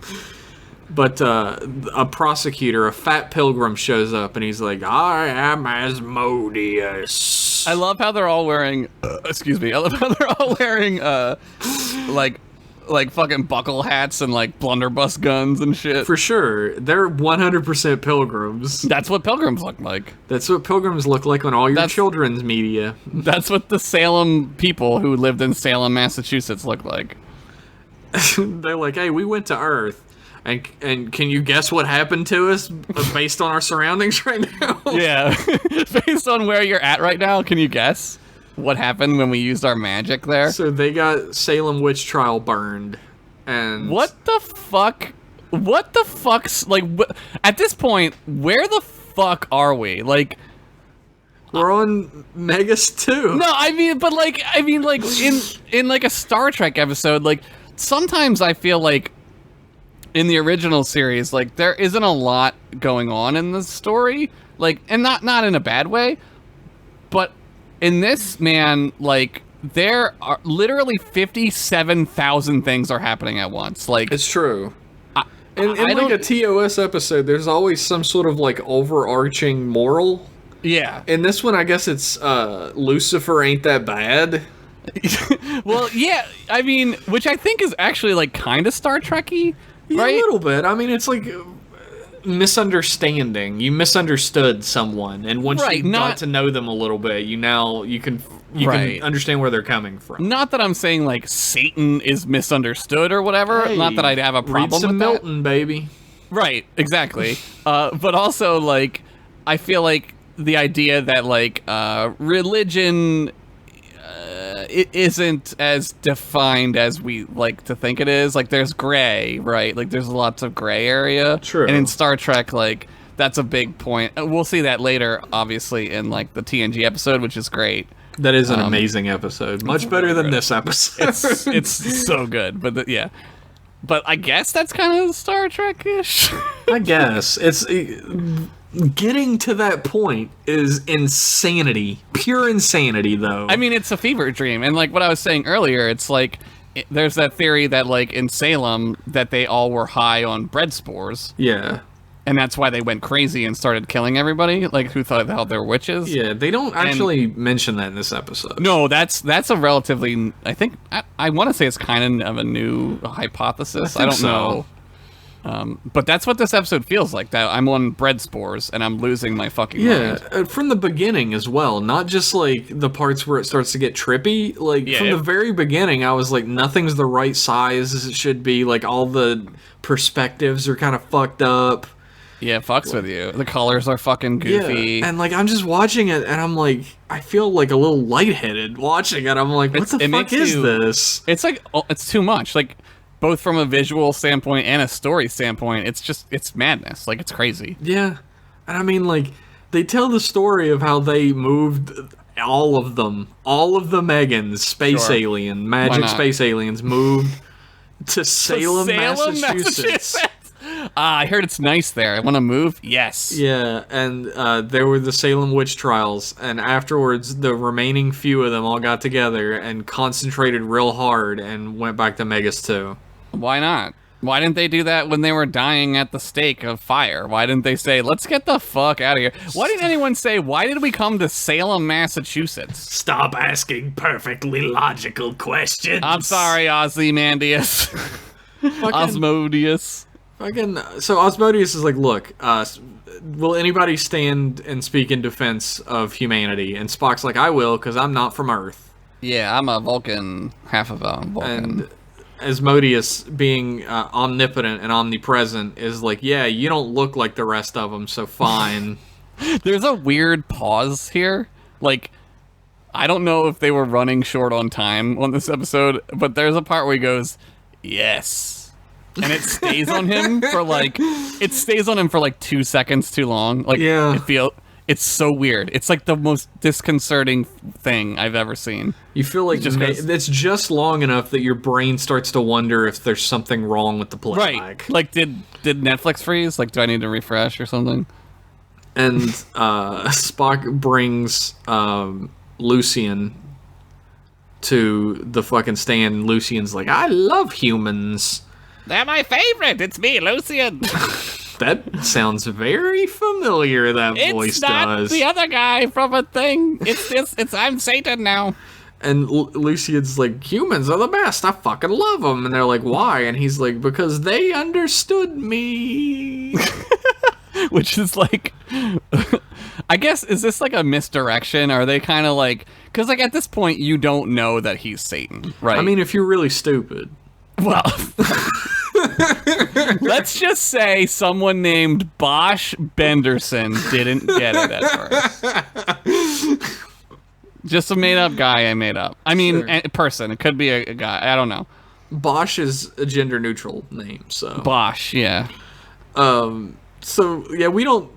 But a prosecutor, a fat pilgrim, shows up and he's like, I am Asmodeus. I love how they're all wearing. Excuse me. I love how they're all wearing like fucking buckle hats and like blunderbuss guns and shit. For sure. They're 100% pilgrims. That's what pilgrims look like. That's what pilgrims look like on all your children's media. That's what the Salem people who lived in Salem, Massachusetts look like. They're like, hey, we went to Earth. And can you guess what happened to us based on our surroundings right now? Yeah. Based on where you're at right now, can you guess what happened when we used our magic there? So they got Salem witch trial burned. And What the fuck? What the fuck's like? At this point, where the fuck are we? Like, we're on Megas-Tu. no, I mean in like a Star Trek episode, like sometimes I feel like in the original series, like there isn't a lot going on in the story, like, and not in a bad way, but in this, man, like there are literally 57,000 things are happening at once. Like, It's true. In like a TOS episode, there's always some sort of like overarching moral. Yeah. In this one, I guess it's Lucifer ain't that bad. Well, yeah, I mean, which I think is actually like kind of Star Trek-y, right? A little bit. I mean, it's like misunderstanding. You misunderstood someone, and once you got to know them a little bit, you can understand where they're coming from. Not that I'm saying like Satan is misunderstood or whatever. Hey, not that I'd have a problem with Milton, baby. Right, exactly. But also, like, I feel like the idea that like religion it isn't as defined as we like to think it is. Like, there's gray, right? Like, there's lots of gray area. True. And in Star Trek, like, that's a big point. We'll see that later, obviously, in like the TNG episode, which is great. That is an amazing episode. Much better than this episode. It's so good. But yeah. But I guess that's kind of Star Trek-ish. I guess. It's getting to that point is insanity. Pure insanity, though. I mean, it's a fever dream. And like what I was saying earlier, it's like there's that theory that like in Salem that they all were high on bread spores. Yeah. And that's why they went crazy and started killing everybody, like who thought the hell they were witches. Yeah, they don't actually mention that in this episode. No, that's a relatively, I think, I want to say it's kind of a new hypothesis. I don't know. But that's what this episode feels like, that I'm on bread spores and I'm losing my fucking mind. From the beginning as well, not just like the parts where it starts to get trippy. Like from the very beginning, I was like, nothing's the right size as it should be. Like all the perspectives are kind of fucked up. Yeah, it fucks with you. The colors are fucking goofy. Yeah, and like I'm just watching it, and I'm like, I feel like a little lightheaded watching it. I'm like, what the fuck is this? It's like, it's too much. Like, both from a visual standpoint and a story standpoint, it's madness. Like, it's crazy. Yeah, and I mean, like, they tell the story of how they moved all of the Megans, space alien, magic space aliens, moved to Salem, Massachusetts. I heard it's nice there. I want to move. Yes. Yeah, and there were the Salem witch trials, and afterwards, the remaining few of them all got together and concentrated real hard and went back to Megas-Tu. Why not? Why didn't they do that when they were dying at the stake of fire? Why didn't they say, let's get the fuck out of here? Why didn't anyone say, why did we come to Salem, Massachusetts? Stop asking perfectly logical questions. I'm sorry, Ozymandias. Osmodius. So Osmodius is like, look, will anybody stand and speak in defense of humanity? And Spock's like, I will, because I'm not from Earth. Yeah, I'm a Vulcan, half of a Vulcan. And Asmodeus, being omnipotent and omnipresent, is like, yeah, you don't look like the rest of them, so fine. There's a weird pause here. Like, I don't know if they were running short on time on this episode, but there's a part where he goes, yes. And it stays on him for like 2 seconds too long. Like, yeah. It's so weird. It's like the most disconcerting thing I've ever seen. You feel like it's just long enough that your brain starts to wonder if there's something wrong with the playback. Right. Like, did Netflix freeze? Like, do I need to refresh or something? And Spock brings Lucian to the fucking stand. Lucian's like, I love humans. They're my favorite. It's me, Lucian. That sounds very familiar. That voice does. It's not the other guy from a thing. It's I'm Satan now. And Lucian's like, humans are the best. I fucking love them. And they're like, why? And he's like, because they understood me. Which is like, I guess, is this like a misdirection? Are they kind of like, because like at this point you don't know that he's Satan, right? I mean, if you're really stupid. Well, let's just say someone named Bosch Benderson didn't get it at first. Just a made-up guy I made up. I mean, a person. It could be a guy. I don't know. Bosch is a gender-neutral name, so... Bosch, yeah. So, yeah, we don't...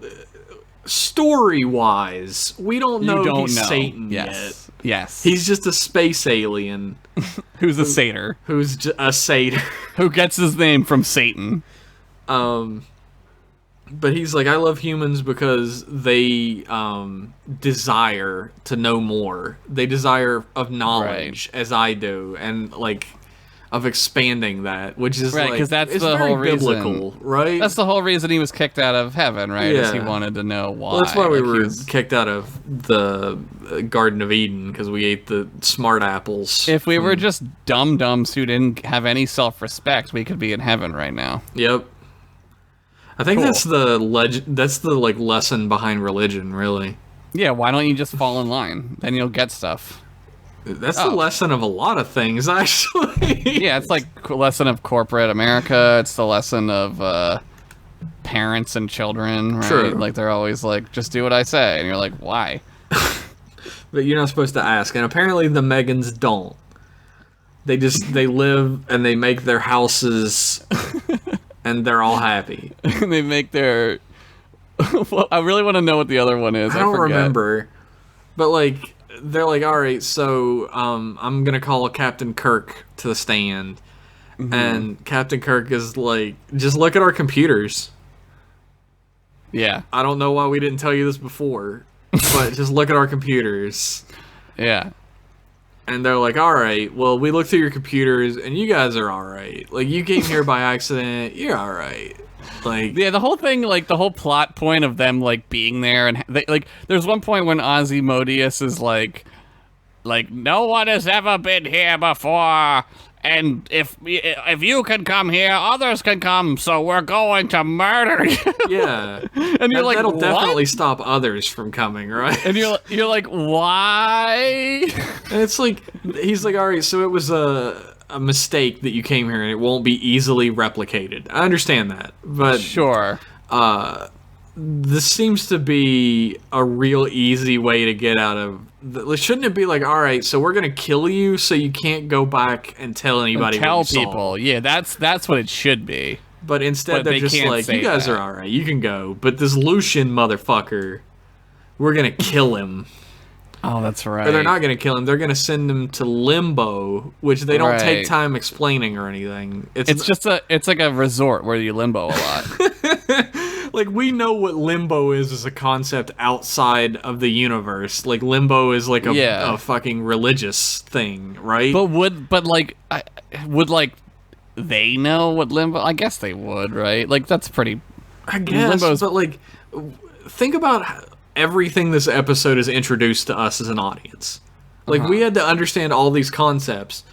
Story-wise, we don't know he's Satan yet. Yes. He's just a space alien. Who's a satyr. Who's a satyr. Who gets his name from Satan. But he's like, I love humans because they desire to know more. They desire of knowledge, as I do. And, like, of expanding that, which is Right, like, 'cause that's it's the very whole reason. biblical, right? That's the whole reason he was kicked out of heaven, right? Is he Yeah. wanted to know why. Well, that's why we Like, he were was- kicked out of the Garden of Eden, because we ate the smart apples. If we were just dum-dums who didn't have any self-respect, we could be in heaven right now. Yep. I think Cool. that's the that's the like lesson behind religion, really. Yeah, why don't you just fall in line? Then you'll get stuff. That's Oh. the lesson of a lot of things, actually. Yeah, it's like a lesson of corporate America. It's the lesson of parents and children, right? True. Like, they're always like, just do what I say. And you're like, why? But you're not supposed to ask, and apparently the Megans don't. They live and they make their houses, and they're all happy. And they make their... Well, I really want to know what the other one is. I don't forget. remember, but like they're like, all right, so I'm gonna call Captain Kirk to the stand, and Captain Kirk is like, just look at our computers. Yeah, I don't know why we didn't tell you this before, but just look at our computers. yeah. And they're like, all right, well, we looked through your computers, and you guys are all right. Like, you came here by accident, you're all right. Like, Yeah, the whole thing, like, the whole plot point of them, like, being there, and, like, there's one point when Ozymandias is like, no one has ever been here before, and if you can come here, others can come, so we're going to murder you. yeah. And you're like, that'll what? definitely stop others from coming, right? And you're like, why? And it's like, he's like, all right, so it was a mistake that you came here and it won't be easily replicated. I understand that, but Sure. this seems to be a real easy way to get out of. Shouldn't it be like, all right, so we're gonna kill you so you can't go back and tell anybody? Tell what you people. saw. Yeah, that's what it should be. But instead But they're they just can't like, say you guys that. are all right, you can go. But this Lucian motherfucker, we're gonna kill him. Oh, that's right. Or they're not going to kill him. They're going to send him to limbo, which they don't take Right. time explaining or anything. It's like a resort where you limbo a lot. Like, we know what limbo is as a concept outside of the universe. Like, limbo is like a fucking religious thing, right? would they know what limbo? I guess they would, right? Like, that's pretty. I guess, Limbo's- but like, think about everything this episode has introduced to us as an audience. Like, we had to understand all these concepts,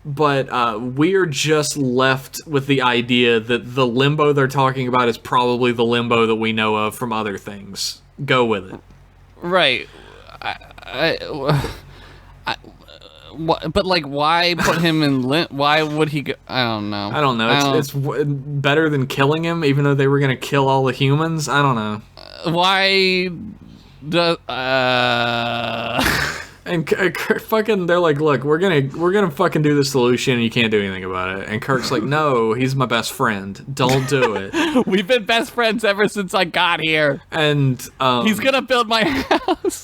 but we are just left with the idea that the limbo they're talking about is probably the limbo that we know of from other things. Go with it. Right. But like, why put him in why would he go? I don't know. I don't know. It's better than killing him, even though they were going to kill all the humans. I don't know. Why does And fucking, they're like, look, we're gonna fucking do the solution, and you can't do anything about it. And Kirk's like, no, he's my best friend. Don't do it. we've been best friends ever since I got here. And He's gonna build my house.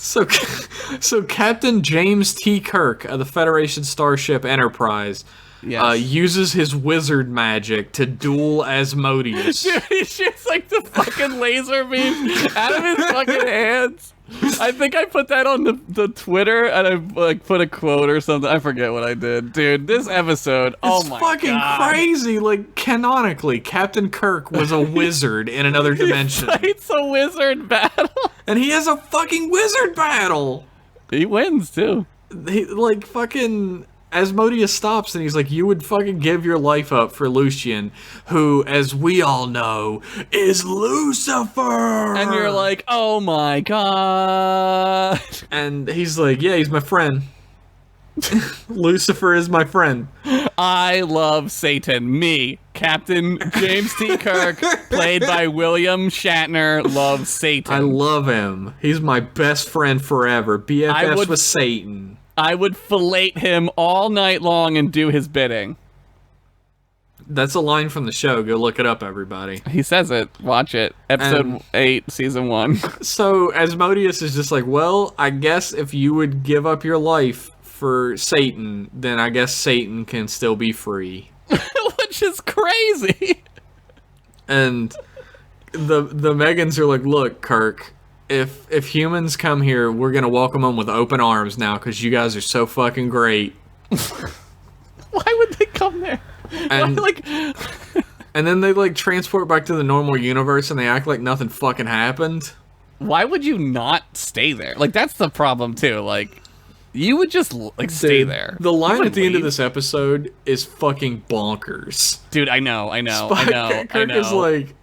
so Captain James T. Kirk of the Federation Starship Enterprise Yes. uses his wizard magic to duel Asmodeus. Dude, he shoots like the fucking laser beam out of his fucking hands. I think I put that on the Twitter and I like put a quote or something. I forget what I did. Dude, this episode, oh It's my fucking god. crazy. Like, canonically, Captain Kirk was a wizard in another dimension. It's a wizard battle. And he has a fucking wizard battle. He wins too. He, like, fucking Asmodeus stops and he's like, you would fucking give your life up for Lucian, who, as we all know, is Lucifer. And you're like, oh my god. And he's like, yeah, he's my friend. Lucifer is my friend. I love Satan. Me, Captain James T. Kirk, played by William Shatner, loves Satan. I love him. He's my best friend forever. BFFs would- with Satan. I would fillet him all night long and do his bidding. That's a line from the show. Go look it up, everybody. He says it. Watch it. Episode And- 8, Season 1. So Asmodeus is just like, well, I guess if you would give up your life for Satan, then I guess Satan can still be free. Which is crazy. And the Megans are like, look, Kirk, if humans come here, we're gonna welcome them with open arms now because you guys are so fucking great. Why would they come there? And Why, like, and then they like transport back to the normal universe and they act like nothing fucking happened. why would you not stay there? Like, that's the problem too. Like, you would just like stay Dude, there. The You line wouldn't at the end of leave. this episode is fucking bonkers. Dude, I know. Kirk is like,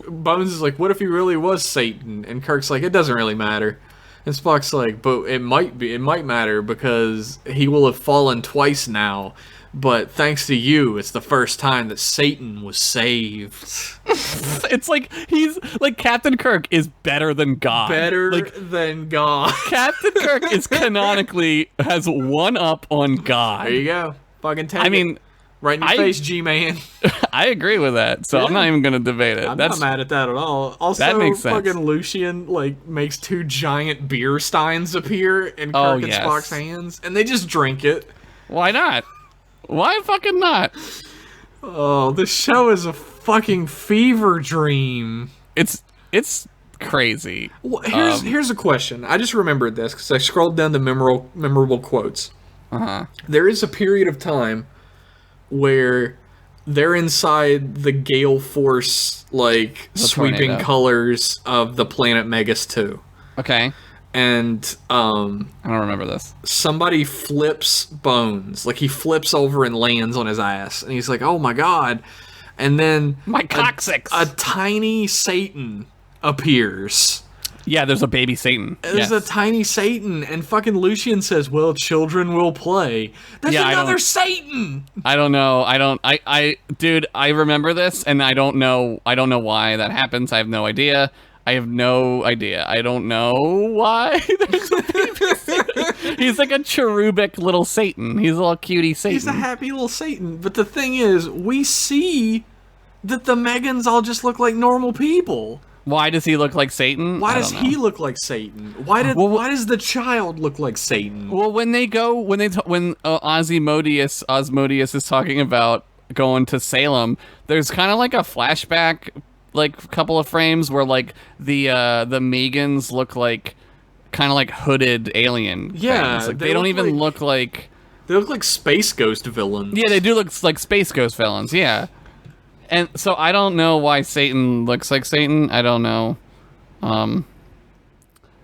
Bones is like, what if he really was Satan? And Kirk's like, it doesn't really matter. And Spock's like, but it might matter because he will have fallen twice now. But thanks to you, it's the first time that Satan was saved. It's like he's like Captain Kirk is better than God. Better like than God. Captain Kirk is canonically has one up on God. There you go. Fucking take I mean, it. Right in your I- face, G-Man. I agree with that, so I'm Yeah. not even gonna debate it. I'm That's not mad at that at all. Also, that makes sense. fucking Lucian like makes two giant beer steins appear in Kirk Oh, and yes. Spock's hands, and they just drink it. why not? Why fucking not? Oh, this show is a fucking fever dream. It's crazy. Well, here's a question. I just remembered this because I scrolled down the memorable quotes. There is a period of time where they're inside the gale force, like, sweeping tornado. colors of the planet Megas-Tu. Okay, And I don't remember this. somebody flips Bones. Like, he flips over and lands on his ass. And he's like, oh my god. And then My coccyx. a tiny Satan appears. Yeah, there's a baby Satan. There's Yes. a tiny Satan, and fucking Lucian says, well, children will play. That's Yeah, I another don't- Satan! I don't know. Dude, I remember this, and I don't know why that happens. I have no idea. I don't know why there's a baby Satan. He's like a cherubic little Satan. He's a little cutie Satan. He's a happy little Satan. But the thing is, we see that the Megans all just look like normal people. Why does he look like Satan? Why I does don't know. he look like Satan? Why does the child look like Satan? Well, when Osmodius is talking about going to Salem, there's kind of like a flashback, like couple of frames where like the Megans look like kind of like hooded alien. Yeah, things. Like, they they don't look even like- look like. They look like Space Ghost villains. Yeah, they do look like Space Ghost villains. Yeah, and so I don't know why Satan looks like Satan. I don't know.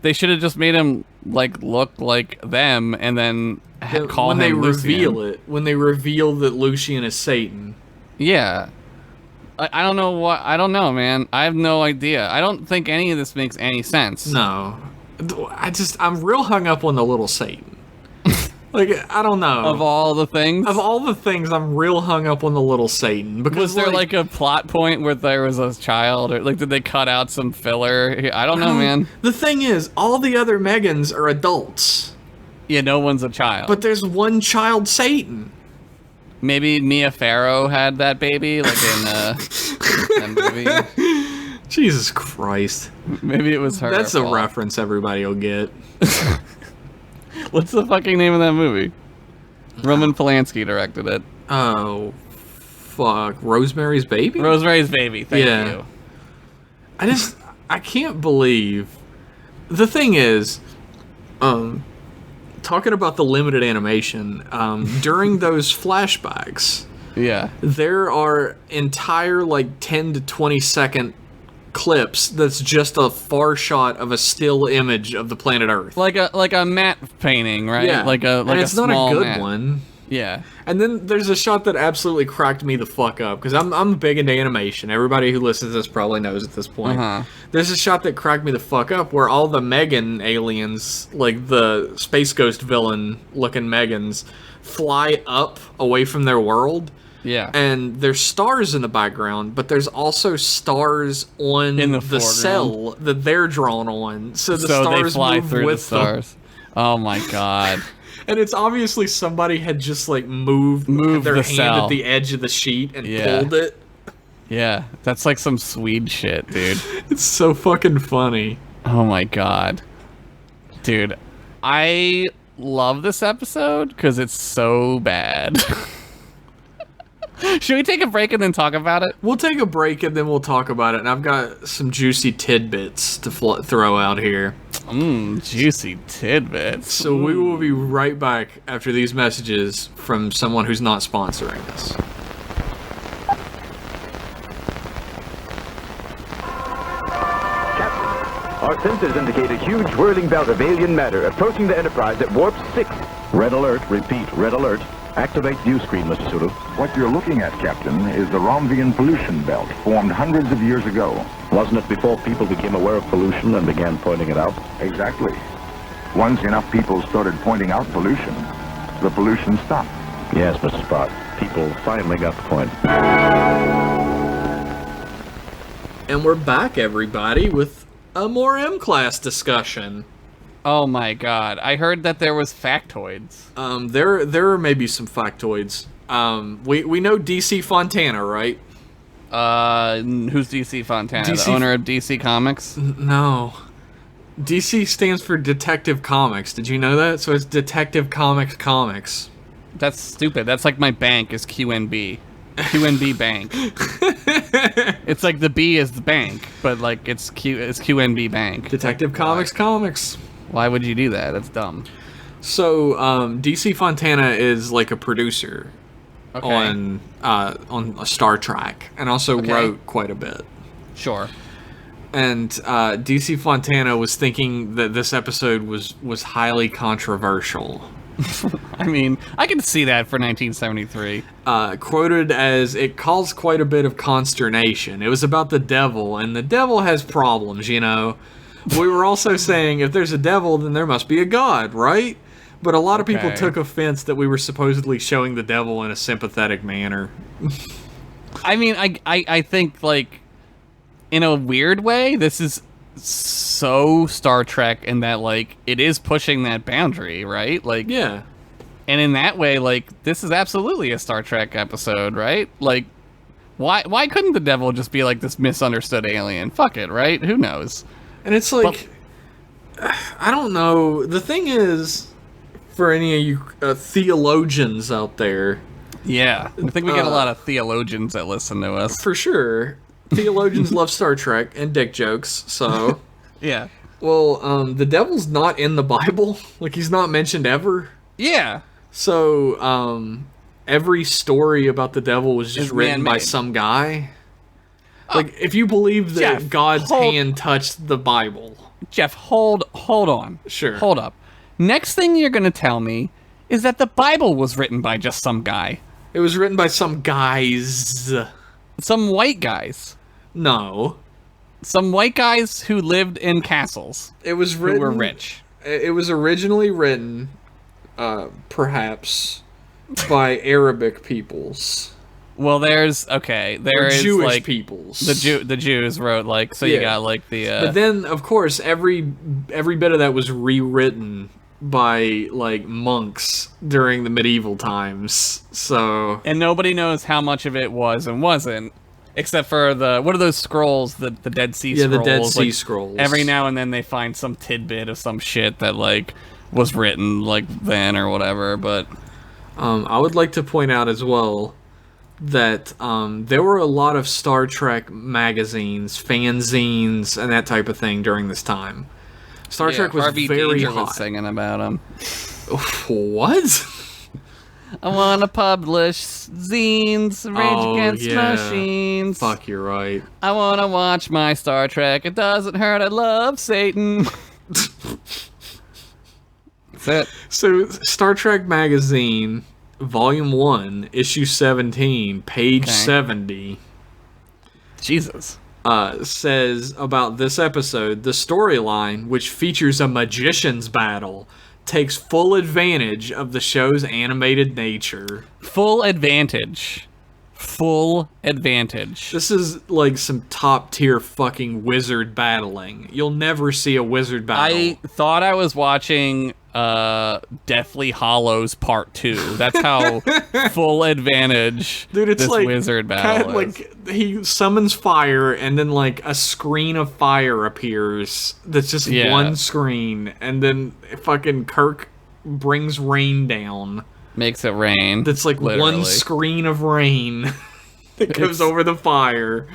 They should have just made him like look like them, and then call when him they Lucian. reveal it. When they reveal that Lucian is Satan. Yeah. I don't know what. I don't know, man. I have no idea. I don't think any of this makes any sense. No. I'm real hung up on the little Satan. Like, I don't know. Of all the things? Of all the things, I'm real hung up on the little Satan. Because Was there like a plot point where there was a child, or like did they cut out some filler? I don't know, man. The thing is, all the other Megans are adults. Yeah, no one's a child. But there's one child Satan. Maybe Mia Farrow had that baby, like in that movie. Jesus Christ. Maybe it was her. That's a fault. reference everybody will get. What's the fucking name of that movie? Roman Polanski directed it. Oh, fuck. Rosemary's Baby? Rosemary's Baby. Thank you. I can't believe. The thing is, talking about the limited animation, during those flashbacks, Yeah. there are entire, like, 10 to 20 second clips that's just a far shot of a still image of the planet Earth. Like a matte painting, right? Yeah. Like and a it's not small a good matte. one. Yeah. And then there's a shot that absolutely cracked me the fuck up, because I'm big into animation. Everybody who listens to this probably knows at this point. Uh-huh. There's a shot that cracked me the fuck up where all the Megan aliens, like the Space Ghost villain looking Megans, fly up away from their world. Yeah. And there's stars in the background, but there's also stars on In the the foreground. cell that they're drawn on. So the so stars they fly move through with the stars. Oh my god. And it's obviously somebody had just like moved their the hand cell. at the edge of the sheet and Yeah. pulled it. Yeah, that's like some Swede shit, dude. It's so fucking funny. Oh my god. Dude, I love this episode because it's so bad. Should we take a break and then talk about it? We'll take a break and then we'll talk about it. And I've got some juicy tidbits to throw out here. Juicy tidbits. So we will be right back after these messages from someone who's not sponsoring us. Our sensors indicate a huge whirling belt of alien matter approaching the Enterprise at warp 6. Red alert. Repeat, red alert. Activate view screen, Mr. Sulu. What you're looking at, Captain, is the Romvian pollution belt, formed hundreds of years ago. Wasn't it before people became aware of pollution and began pointing it out? Exactly. Once enough people started pointing out pollution, the pollution stopped. Yes, Mr. Spock. People finally got the point. And we're back, everybody, with a more M-class discussion. Oh my god. I heard that there was factoids. There are maybe some factoids. We know DC Fontana, right? Who's DC Fontana? DC the owner of DC Comics? No. DC stands for Detective Comics. Did you know that? So it's Detective Comics. That's stupid. That's like my bank is QNB. QNB Bank. It's like the B is the bank, but like it's QNB Bank. Detective Comics. Why would you do that? That's dumb. So DC Fontana is like a producer on Star Trek, and also wrote quite a bit. Sure. And DC Fontana was thinking that this episode was highly controversial. I mean, I can see that for 1973. Quoted as, "It caused quite a bit of consternation. It was about the devil, and the devil has problems, you know. We were also saying, if there's a devil, then there must be a god, right? But a lot of people took offense that we were supposedly showing the devil in a sympathetic manner." I mean, I think, like, in a weird way, this is so Star Trek in that, like, it is pushing that boundary, right? Like, yeah. And in that way, like, this is absolutely a Star Trek episode, right? Like, why couldn't the devil just be, like, this misunderstood alien? Fuck it, right? Who knows? And it's like, I don't know. The thing is, for any of you theologians out there. Yeah, I think we get a lot of theologians that listen to us. For sure. Theologians love Star Trek and dick jokes, so. Yeah. Well, the devil's not in the Bible. Like, he's not mentioned ever. Yeah. So, every story about the devil was just written by some guy. Like, if you believe that Jeff, God's hand touched the Bible. Jeff, hold on. Sure. Hold up. Next thing you're going to tell me is that the Bible was written by just some guy. It was written by some guys. Some white guys. No. Some white guys who lived in castles. It was written... Who were rich. It was originally written, perhaps, by Arabic peoples. Well, there is Jewish like peoples. The Jews wrote, like, so you got like the. But then, of course, every bit of that was rewritten by like monks during the medieval times. So. And nobody knows how much of it was and wasn't, except for what are those scrolls? The Dead Sea Scrolls. Yeah, the Dead Sea like, Scrolls. Every now and then they find some tidbit of some shit that like was written like then or whatever. But I would like to point out as well that there were a lot of Star Trek magazines, fanzines, and that type of thing during this time. Star Trek was Harvey very Danger hot. was singing about them. What? I want to publish zines, Rage Against Machines. Fuck, you're right. I want to watch my Star Trek. It doesn't hurt. I love Satan. That's it. So, Star Trek Magazine, Volume 1, Issue 17, page 70. Jesus. Says about this episode, the storyline, which features a magician's battle, takes full advantage of the show's animated nature. Full advantage. Full advantage. This is like some top tier fucking wizard battling. You'll never see a wizard battle. I thought I was watching Deathly Hollows Part 2. That's how full advantage this like wizard battle is. Like he summons fire and then like a screen of fire appears that's just one screen, and then fucking Kirk brings rain down. makes it rain. That's like literally. one screen of rain that goes over the fire.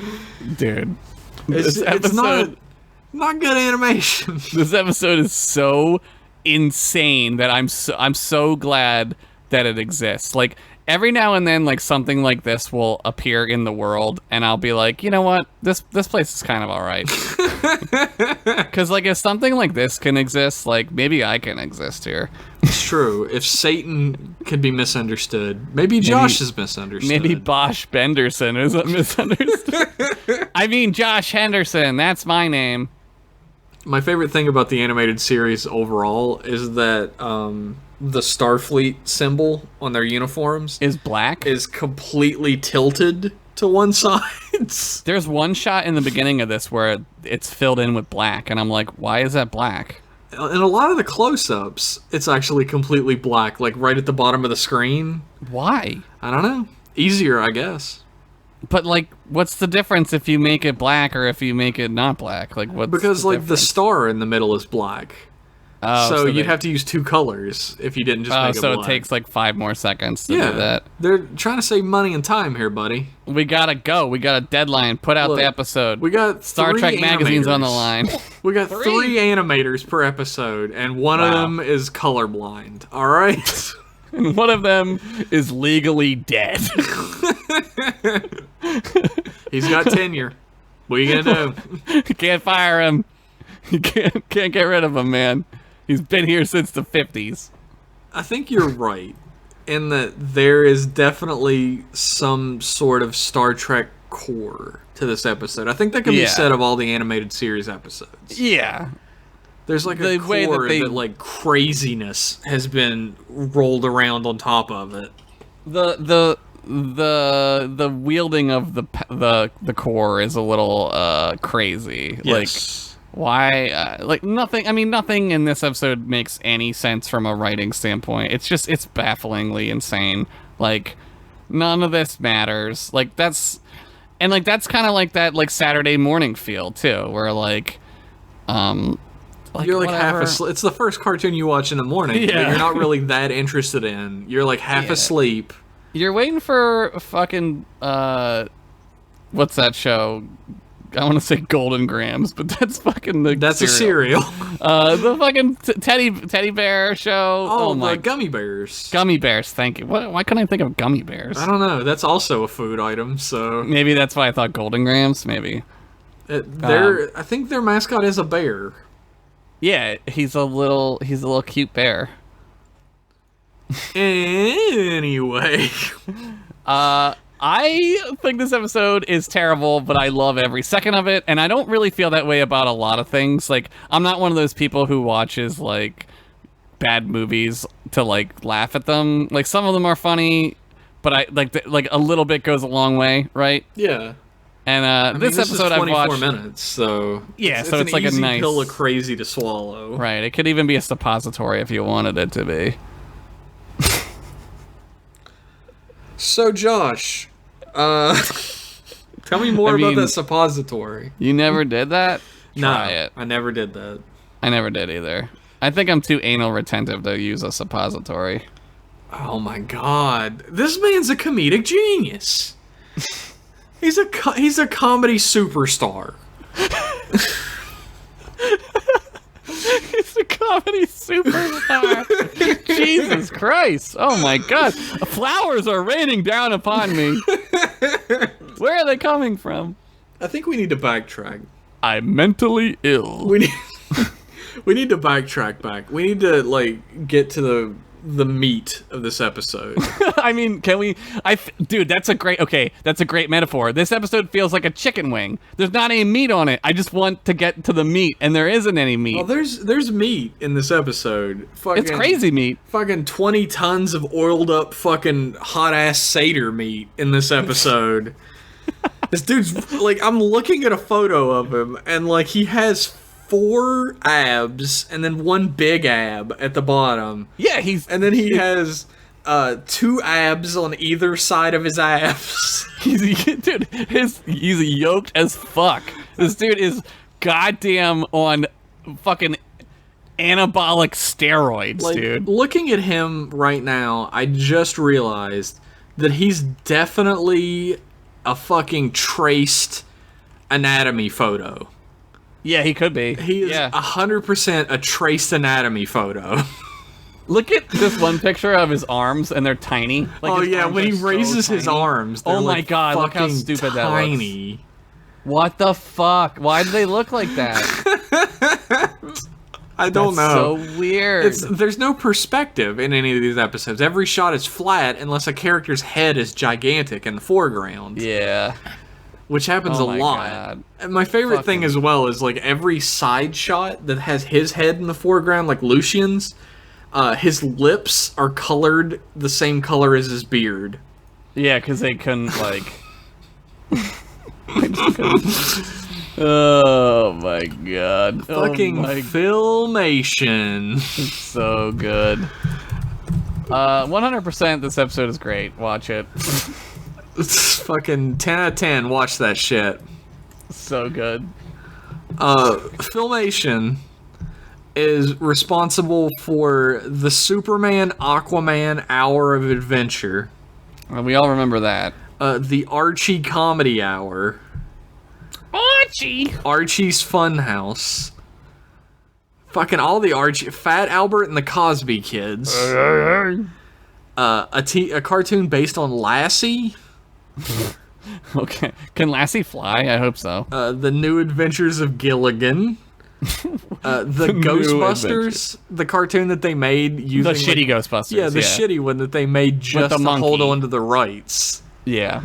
Dude. It's not good animation. This episode is so insane that I'm so glad that it exists. Like, every now and then, like, something like this will appear in the world, and I'll be like, you know what? This place is kind of all right. Because, like, if something like this can exist, like, maybe I can exist here. It's true. If Satan could be misunderstood, maybe Josh is misunderstood. Maybe Bosch Benderson is misunderstood. I mean, Josh Henderson. That's my name. My favorite thing about the animated series overall is that the Starfleet symbol on their uniforms is black. Is completely tilted to one side. There's one shot in the beginning of this where it's filled in with black, and I'm like, why is that black? In a lot of the close-ups, it's actually completely black, like right at the bottom of the screen. Why? I don't know. Easier, I guess. But, like, what's the difference if you make it black or if you make it not black? Like, what's because, the like, difference? the star in the middle is black. Oh, so you'd have to use two colors if you didn't just make it black. So it takes, like, 5 more seconds to do that. They're trying to save money and time here, buddy. We gotta go. We got a deadline. Put out the episode. We got Star Trek Magazine's on the line. We got 3 animators per episode, and one of them is colorblind. All right? And one of them is legally dead. He's got tenure. What are you gonna do? You can't fire him. You can't get rid of him, man. He's been here since the 50s. I think you're right in that there is definitely some sort of Star Trek core to this episode. I think that can be said of all the animated series episodes. Yeah. There's like a core that like craziness has been rolled around on top of it. The wielding of the core is a little crazy. Yes. Like, why? Like, nothing. I mean, nothing in this episode makes any sense from a writing standpoint. It's bafflingly insane. Like, none of this matters. Like, that's kind of like that, like, Saturday morning feel too, where like you're like whatever. half asleep. It's the first cartoon you watch in the morning that you're not really that interested in. You're like half asleep. You're waiting for fucking what's that show? I want to say Golden Grams, but that's fucking the That's cereal. a cereal. The fucking teddy bear show. Oh my the gummy bears. Gummy bears, thank you. Why couldn't I think of gummy bears? I don't know. That's also a food item, so maybe that's why I thought Golden Grams. Maybe. I think their mascot is a bear. Yeah, he's a little cute bear. Anyway, I think this episode is terrible, but I love every second of it, and I don't really feel that way about a lot of things. Like, I'm not one of those people who watches, like, bad movies to, like, laugh at them. Like, some of them are funny, but I like a little bit goes a long way, right? Yeah. And this episode I've watched 24 minutes, so yeah, so it's like an easy a nice pill of crazy to swallow. Right. It could even be a suppository if you wanted it to be. So, Josh, tell me more about that suppository. You never did that? Try it. I never did that. I never did either. I think I'm too anal retentive to use a suppository. Oh my god. This man's a comedic genius. He's a comedy superstar. He's a comedy superstar. Jesus Christ. Oh my god. Flowers are raining down upon me. Where are they coming from? I think we need to backtrack. I'm mentally ill. We need to backtrack back. We need to, like, get to the meat of this episode. I mean, can we? Dude, that's a great metaphor. This episode feels like a chicken wing. There's not any meat on it. I just want to get to the meat, and there isn't any meat. Oh, there's meat in this episode. It's crazy meat. Fucking 20 tons of oiled up fucking hot ass Seder meat in this episode. This dude's like, I'm looking at a photo of him, and like he has 4 abs and then 1 big ab at the bottom. Yeah, and then he has 2 abs on either side of his abs. He's yoked as fuck. This dude is goddamn on fucking anabolic steroids, Like, dude. looking at him right now, I just realized that he's definitely a fucking traced anatomy photo. Yeah, he could be. He is yeah. 100% a traced anatomy photo. Look at this one picture of his arms, and they're tiny. Like, Oh his yeah, arms when he are so raises his tiny. arms, they're Oh my like god, look how fucking stupid tiny. that looks. What the fuck? Why do they look like that? I don't That's know. so weird. There's no perspective in any of these episodes. Every shot is flat unless a character's head is gigantic in the foreground. Yeah. Which happens Oh a my lot. God. And my favorite thing as well is like every side shot that has his head in the foreground, like Lucian's, his lips are colored the same color as his beard. Yeah, because they couldn't, like... Oh my god. Fucking Filmation. So good. 100% this episode is great. Watch it. It's fucking 10 out of 10. Watch that shit. So good. Filmation is responsible for the Superman Aquaman Hour of Adventure. We all remember that. The Archie Comedy Hour. Archie! Archie's Funhouse. Fucking all the Archie... Fat Albert and the Cosby Kids. A cartoon based on Lassie. Okay. Can Lassie fly? I hope so. The New Adventures of Gilligan. The Ghostbusters, the cartoon that they made using... The shitty Ghostbusters, Yeah, the shitty one that they made just the to monkey. hold on to the rights. Yeah.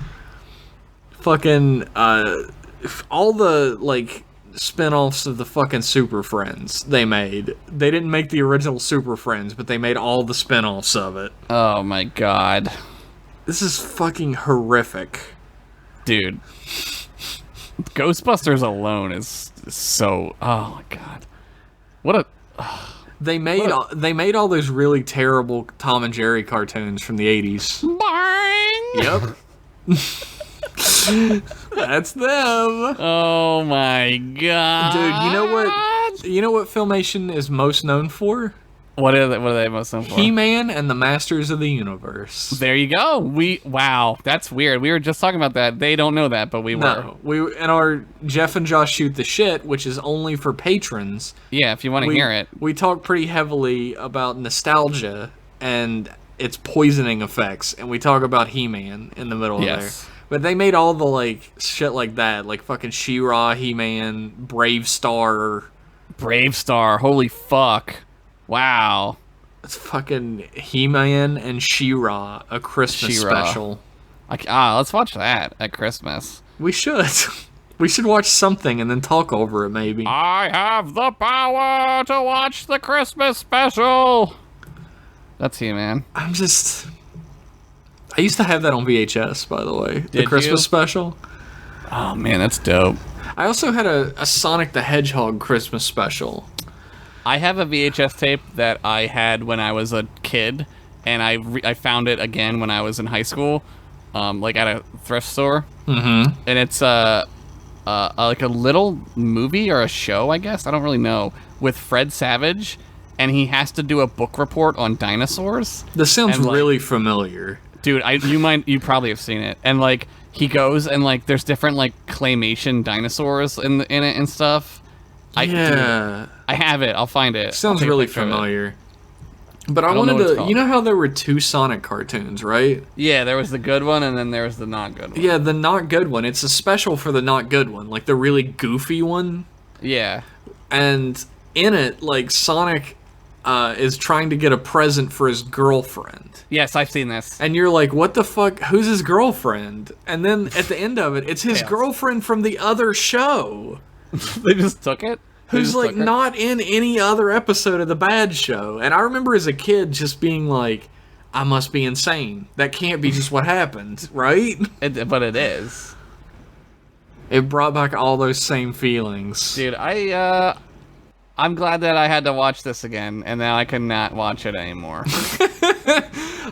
Fucking, all the, like, spin-offs of the fucking Super Friends they made. They didn't make the original Super Friends, but they made all the spin-offs of it. Oh my god. This is fucking horrific. Dude. Ghostbusters alone is so... Oh my god. What a... They made all those really terrible Tom and Jerry cartoons from the 80s. Bang! Yep. That's them. Oh my god. Dude, you know what Filmation is most known for? What are they most known for? He-Man and the Masters of the Universe. There you go. Wow, that's weird. We were just talking about that. They don't know that, but we were. No, we in our Jeff and Josh Shoot the Shit, which is only for patrons. Yeah, if you want to hear it. We talk pretty heavily about nostalgia and its poisoning effects, and we talk about He-Man in the middle of there. But they made all the like shit like that, like fucking She-Ra, He-Man, Brave Star. Brave Star. Holy fuck. Wow. It's fucking He-Man and She-Ra, a Christmas She-Ra. special. Let's watch that at Christmas. We should. We should watch something and then talk over it, maybe. I have the power to watch the Christmas special. That's He-Man. I used to have that on VHS, by the way. The Did Christmas you? special. Oh man, that's dope. I also had a Sonic the Hedgehog Christmas special. I have a VHS tape that I had when I was a kid, and I found it again when I was in high school, like at a thrift store. Mm-hmm. And it's like a little movie or a show, I guess. I don't really know. With Fred Savage, and he has to do a book report on dinosaurs. This sounds And, like, really familiar. Dude, you probably have seen it. And like he goes and like there's different like claymation dinosaurs in it and stuff. Yeah. I have it. I'll find it. Sounds I'll take a really picture of it. familiar. But I don't know wanted what it's to... called. You know how there were two Sonic cartoons, right? Yeah, there was the good one and then there was the not good one. Yeah, the not good one. It's a special for the not good one. Like the really goofy one. Yeah. And in it, like, Sonic is trying to get a present for his girlfriend. Yes, I've seen this. And you're like, what the fuck? Who's his girlfriend? And then at the end of it, it's his Chaos. girlfriend from the other show. They just took it? They Who's just like took her? not in any other episode of the Bad Show. And I remember as a kid just being like, I must be insane. That can't be just what happened, right? But it is. It brought back all those same feelings. Dude, I'm glad that I had to watch this again, and now I cannot watch it anymore.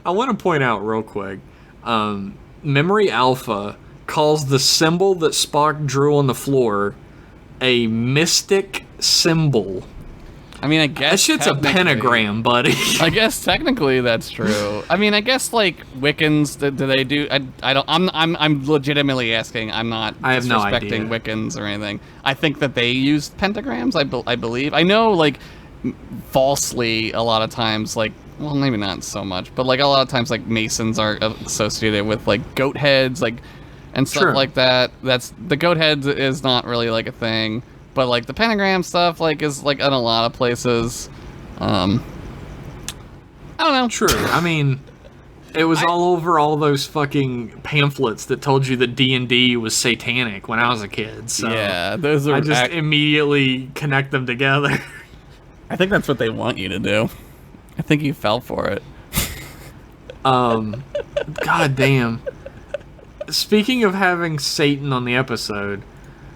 I want to point out real quick, Memory Alpha calls the symbol that Spock drew on the floor a mystic symbol. I mean, I guess That shit's a pentagram, buddy. I guess technically that's true. I mean, I guess like Wiccans, do they do? I don't. I'm legitimately asking. I'm not I have no disrespecting idea. Wiccans or anything. I think that they use pentagrams. I believe. I know like falsely a lot of times, like, well, maybe not so much, but like a lot of times like Masons are associated with like goat heads, like, and stuff True. like that. That's the goat heads is not really like a thing. But, like, the pentagram stuff, like, is, like, in a lot of places. I don't know. True. I mean, it was all over all those fucking pamphlets that told you that D&D was satanic when I was a kid. So Yeah, those are... I just immediately connect them together. I think that's what they want you to do. I think you fell for it. God damn. Speaking of having Satan on the episode...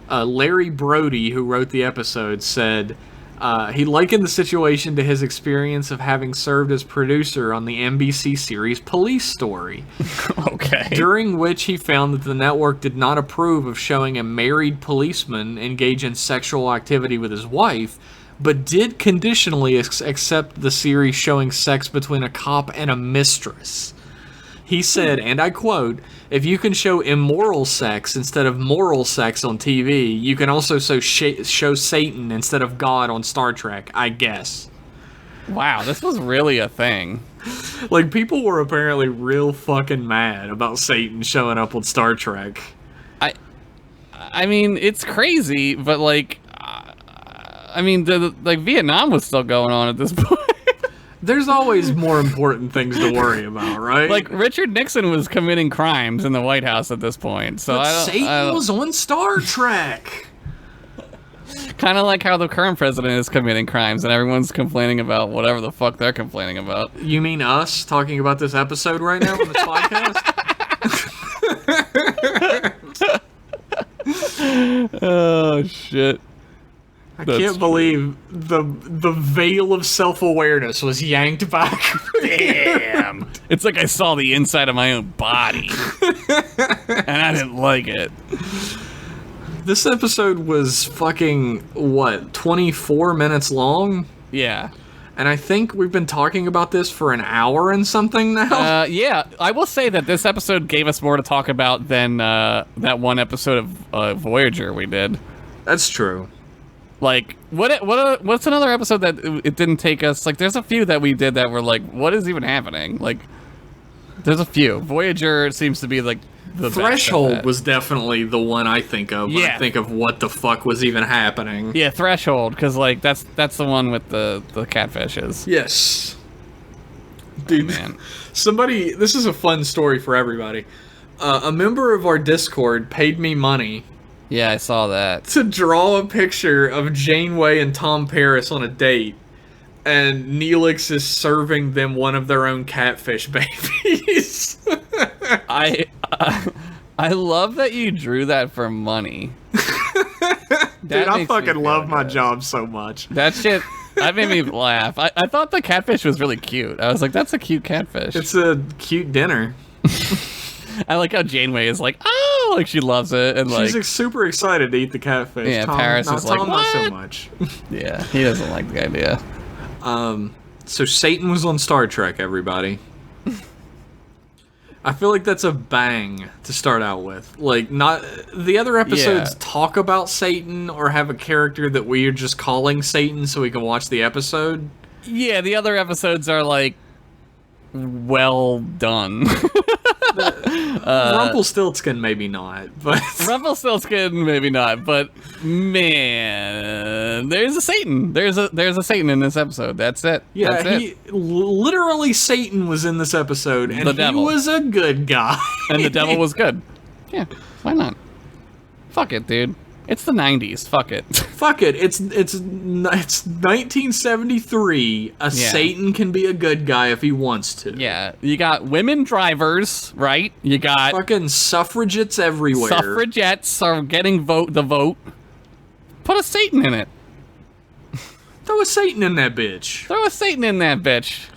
Larry Brody, who wrote the episode, said he likened the situation to his experience of having served as producer on the NBC series Police Story. Okay. During which he found that the network did not approve of showing a married policeman engage in sexual activity with his wife, but did conditionally accept the series showing sex between a cop and a mistress. He said, and I quote, "If you can show immoral sex instead of moral sex on TV, you can also show Satan instead of God on Star Trek, I guess." Wow, this was really a thing. Like, people were apparently real fucking mad about Satan showing up on Star Trek. I mean, it's crazy, but, like, I mean, like, Vietnam was still going on at this point. There's always more important things to worry about, right? Like, Richard Nixon was committing crimes in the White House at this point, so but I don't... Satan was on Star Trek. Kind of like how the current president is committing crimes, and everyone's complaining about whatever the fuck they're complaining about. You mean us talking about this episode right now on this podcast? Oh, shit. I can't believe the veil of self-awareness was yanked back. Damn. It's like I saw the inside of my own body. And I didn't like it. This episode was fucking, what, 24 minutes long? Yeah. And I think we've been talking about this for an hour and something now. Yeah, I will say that this episode gave us more to talk about than that one episode of Voyager we did. That's true. Like, what's another episode that it didn't take us? Like, there's a few that we did that were like, what is even happening? Like, there's a few. Voyager seems to be like the Threshold was definitely the one I think of when Yeah. I think of what the fuck was even happening. Yeah, Threshold, because like that's the one with the catfishes. Yes. Dude, Man. somebody, this is a fun story for everybody. A member of our Discord paid me money Yeah, I saw that. to draw a picture of Janeway and Tom Paris on a date, and Neelix is serving them one of their own catfish babies. I love that you drew that for money. Dude, I fucking love my job so much. That shit, that made me laugh. I thought the catfish was really cute. I was like, that's a cute catfish. It's a cute dinner. I like how Janeway is like, oh, like she loves it, and like, She's like, super excited to eat the catfish. Yeah, Paris is like, Tom, not so "What?" much. yeah, he doesn't like the idea. So Satan was on Star Trek, everybody. I feel like that's a bang to start out with. Like, not the other episodes Yeah. talk about Satan or have a character that we are just calling Satan so we can watch the episode. Yeah, the other episodes are like, well done. Rumpelstiltskin, maybe not, but Rumpelstiltskin, maybe not, but man, there's a Satan. There's a Satan in this episode. That's it. yeah, That's literally Satan was in this episode, and The he devil. was a good guy. And the devil was good. Yeah, why not? Fuck it, dude. It's the 90s. Fuck it. Fuck it. It's 1973. Satan can be a good guy if he wants to. Yeah, you got women drivers, right? You got Fucking suffragettes everywhere. suffragettes are getting the vote. Put a Satan in it. Throw a Satan in that bitch. Throw a Satan in that bitch.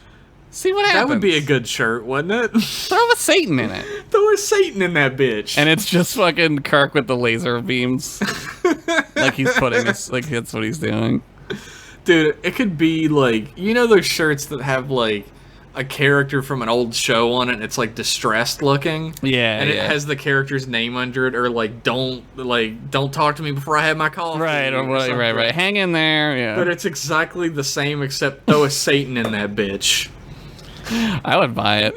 See what happens. That would be a good shirt, wouldn't it? Throw a Satan in it. Throw a Satan in that bitch. And it's just fucking Kirk with the laser beams. Like he's putting this, like that's what he's doing. Dude, it could be like, you know those shirts that have like a character from an old show on it and it's like distressed looking? Yeah. And it has the character's name under it, or like don't talk to me before I have my coffee. Right, right. Hang in there, yeah. But it's exactly the same except throw a Satan in that bitch. I would buy it.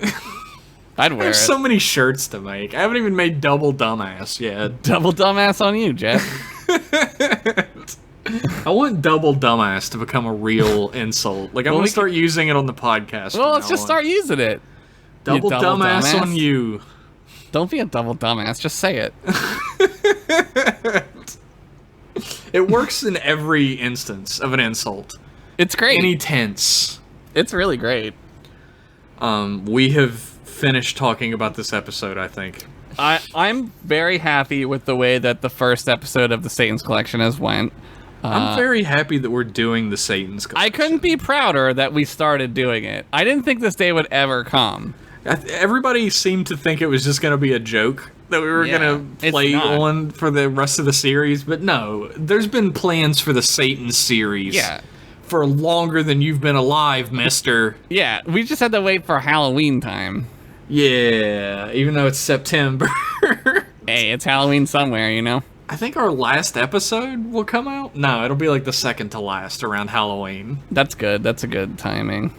I'd wear There's it. so many shirts to make. I haven't even made double dumbass yet. Double dumbass on you, Jeff. I want double dumbass to become a real insult. Like, I'm going to start using it on the podcast. Well, let's just start using it. Double dumbass on you. Don't be a double dumbass. Just say it. It works in every instance of an insult. It's great. Any tense. It's really great. We have finished talking about this episode, I think. I'm very happy with the way that the first episode of the Satan's Collection has went. I'm very happy that we're doing the Satan's Collection. I couldn't be prouder that we started doing it. I didn't think this day would ever come. Everybody seemed to think it was just going to be a joke that we were going to play on for the rest of the series, but no, there's been plans for the Satan series. Yeah. For longer than you've been alive, mister. Yeah, we just had to wait for Halloween time. Yeah, even though it's September. Hey, it's Halloween somewhere, you know? I think our last episode will come out. No, it'll be like the second to last around Halloween. That's good. That's a good timing.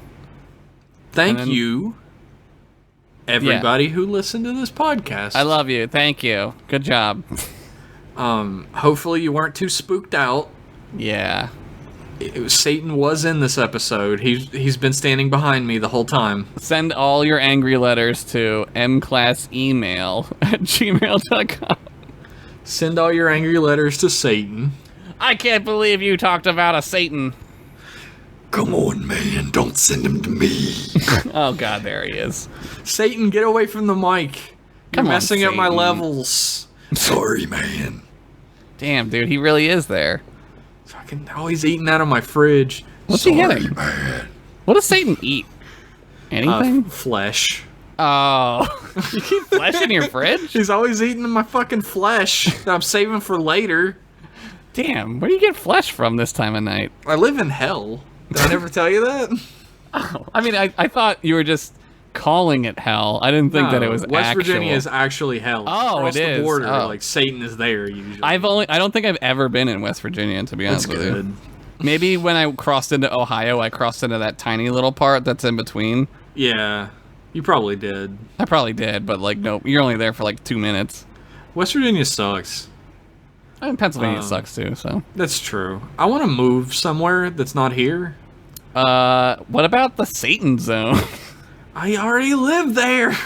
Thank you, everybody who listened to this podcast. I love you. Thank you. Good job. Hopefully you weren't too spooked out. Yeah. Satan was in this episode. He's been standing behind me the whole time. Send all your angry letters to mclassemail@gmail.com. Send all your angry letters to Satan. I can't believe you talked about a Satan. Come on, man. Don't send him to me. Oh, God, there he is. Satan, get away from the mic. You're messing up my Satan. levels. Sorry, man. Damn, dude, he really is there. Fucking always eating out of my fridge. What's he getting? Man. What does Satan eat? Anything? Flesh. Oh. You keep flesh in your fridge? He's always eating my fucking flesh that I'm saving for later. Damn, where do you get flesh from this time of night? I live in hell. Did I never tell you that? Oh, I mean, I thought you were just calling it hell. I didn't think that it was West actual. Virginia is actually hell. Oh, Across it the is. border, Oh. like Satan is there usually. I don't think I've ever been in West Virginia, to be honest with you. Maybe when I crossed into Ohio, I crossed into that tiny little part that's in between. Yeah, you probably did. I probably did, but like, nope, you're only there for like 2 minutes. West Virginia sucks. I mean, Pennsylvania sucks too, so. That's true. I want to move somewhere that's not here. What about the Satan Zone? I already live there.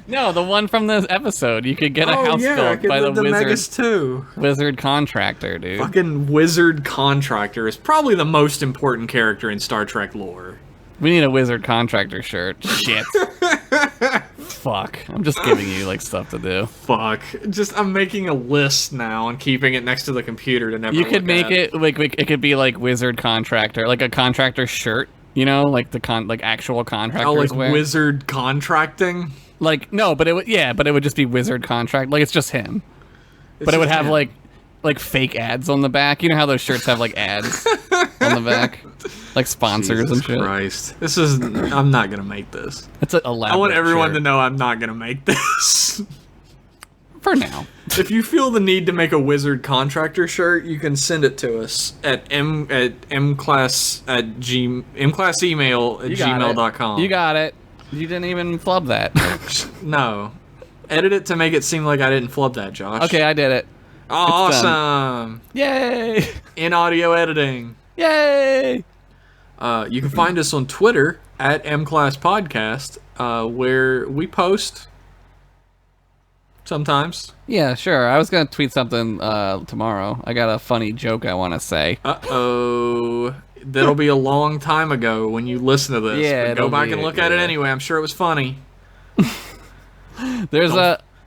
No, the one from this episode. You could get a house built by the Magicks-Tu. wizard contractor, dude. Fucking wizard contractor is probably the most important character in Star Trek lore. We need a wizard contractor shirt. Shit. Fuck. I'm just giving you like stuff to do. Fuck. I'm making a list now and keeping it next to the computer to never You could look make at. it like it could be like wizard contractor, like a contractor shirt. You know, like the actual contractors Oh, like wear. wizard contracting? Like no, but it would just be wizard contract. Like it's just him. But it would just have him. like fake ads on the back. You know how those shirts have like ads on the back, like sponsors Jesus and shit. Christ. I'm not gonna make this. It's an elaborate. I want everyone shirt. to know I'm not gonna make this. For now. If you feel the need to make a wizard contractor shirt, you can send it to us at mclassemail@gmail.com. You got it. You didn't even flub that. No. Edit it to make it seem like I didn't flub that, Josh. Okay, I did it. Awesome. Yay! In audio editing. Yay! You can find us on Twitter at mclasspodcast, where we post sometimes. Yeah, sure. I was gonna tweet something tomorrow. I got a funny joke I want to say. Uh-oh. That'll be a long time ago when you listen to this. Yeah, but go it'll back be- and look at it yeah. anyway. I'm sure it was funny. There's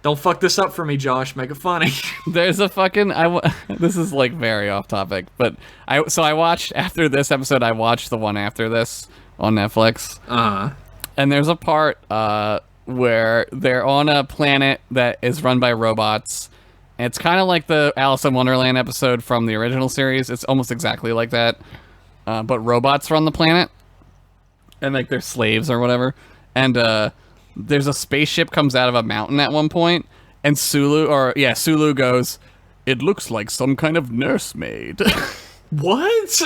Don't fuck this up for me, Josh. Make it funny. There's a fucking this is like very off topic, but I watched after this episode. I watched the one after this on Netflix. And there's a part where they're on a planet that is run by robots. And it's kind of like the Alice in Wonderland episode from the original series. It's almost exactly like that. but robots run the planet, and like they're slaves or whatever. And there's a spaceship comes out of a mountain at one point, and Sulu goes, "It looks like some kind of nursemaid." What?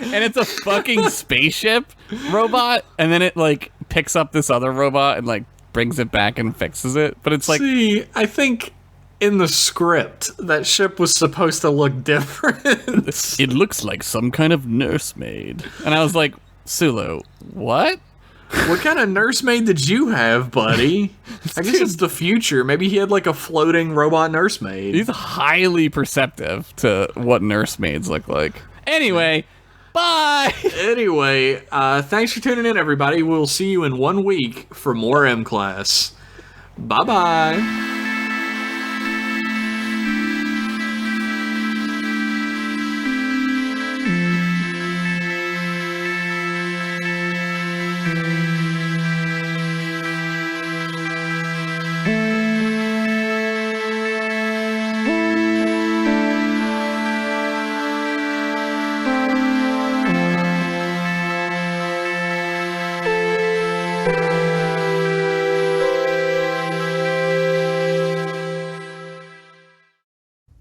And it's a fucking spaceship robot, and then it like picks up this other robot and like brings it back and fixes it. But it's like, see, I think in the script that ship was supposed to look different. it looks like some kind of nursemaid, and I was like, Sulu, what? What kind of nursemaid did you have, buddy? I guess it's the future. Maybe he had like a floating robot nursemaid. He's highly perceptive to what nursemaids look like. Anyway, bye! Anyway, thanks for tuning in, everybody. We'll see you in 1 week for more M-Class. Bye-bye.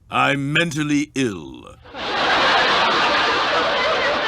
I'm mentally ill.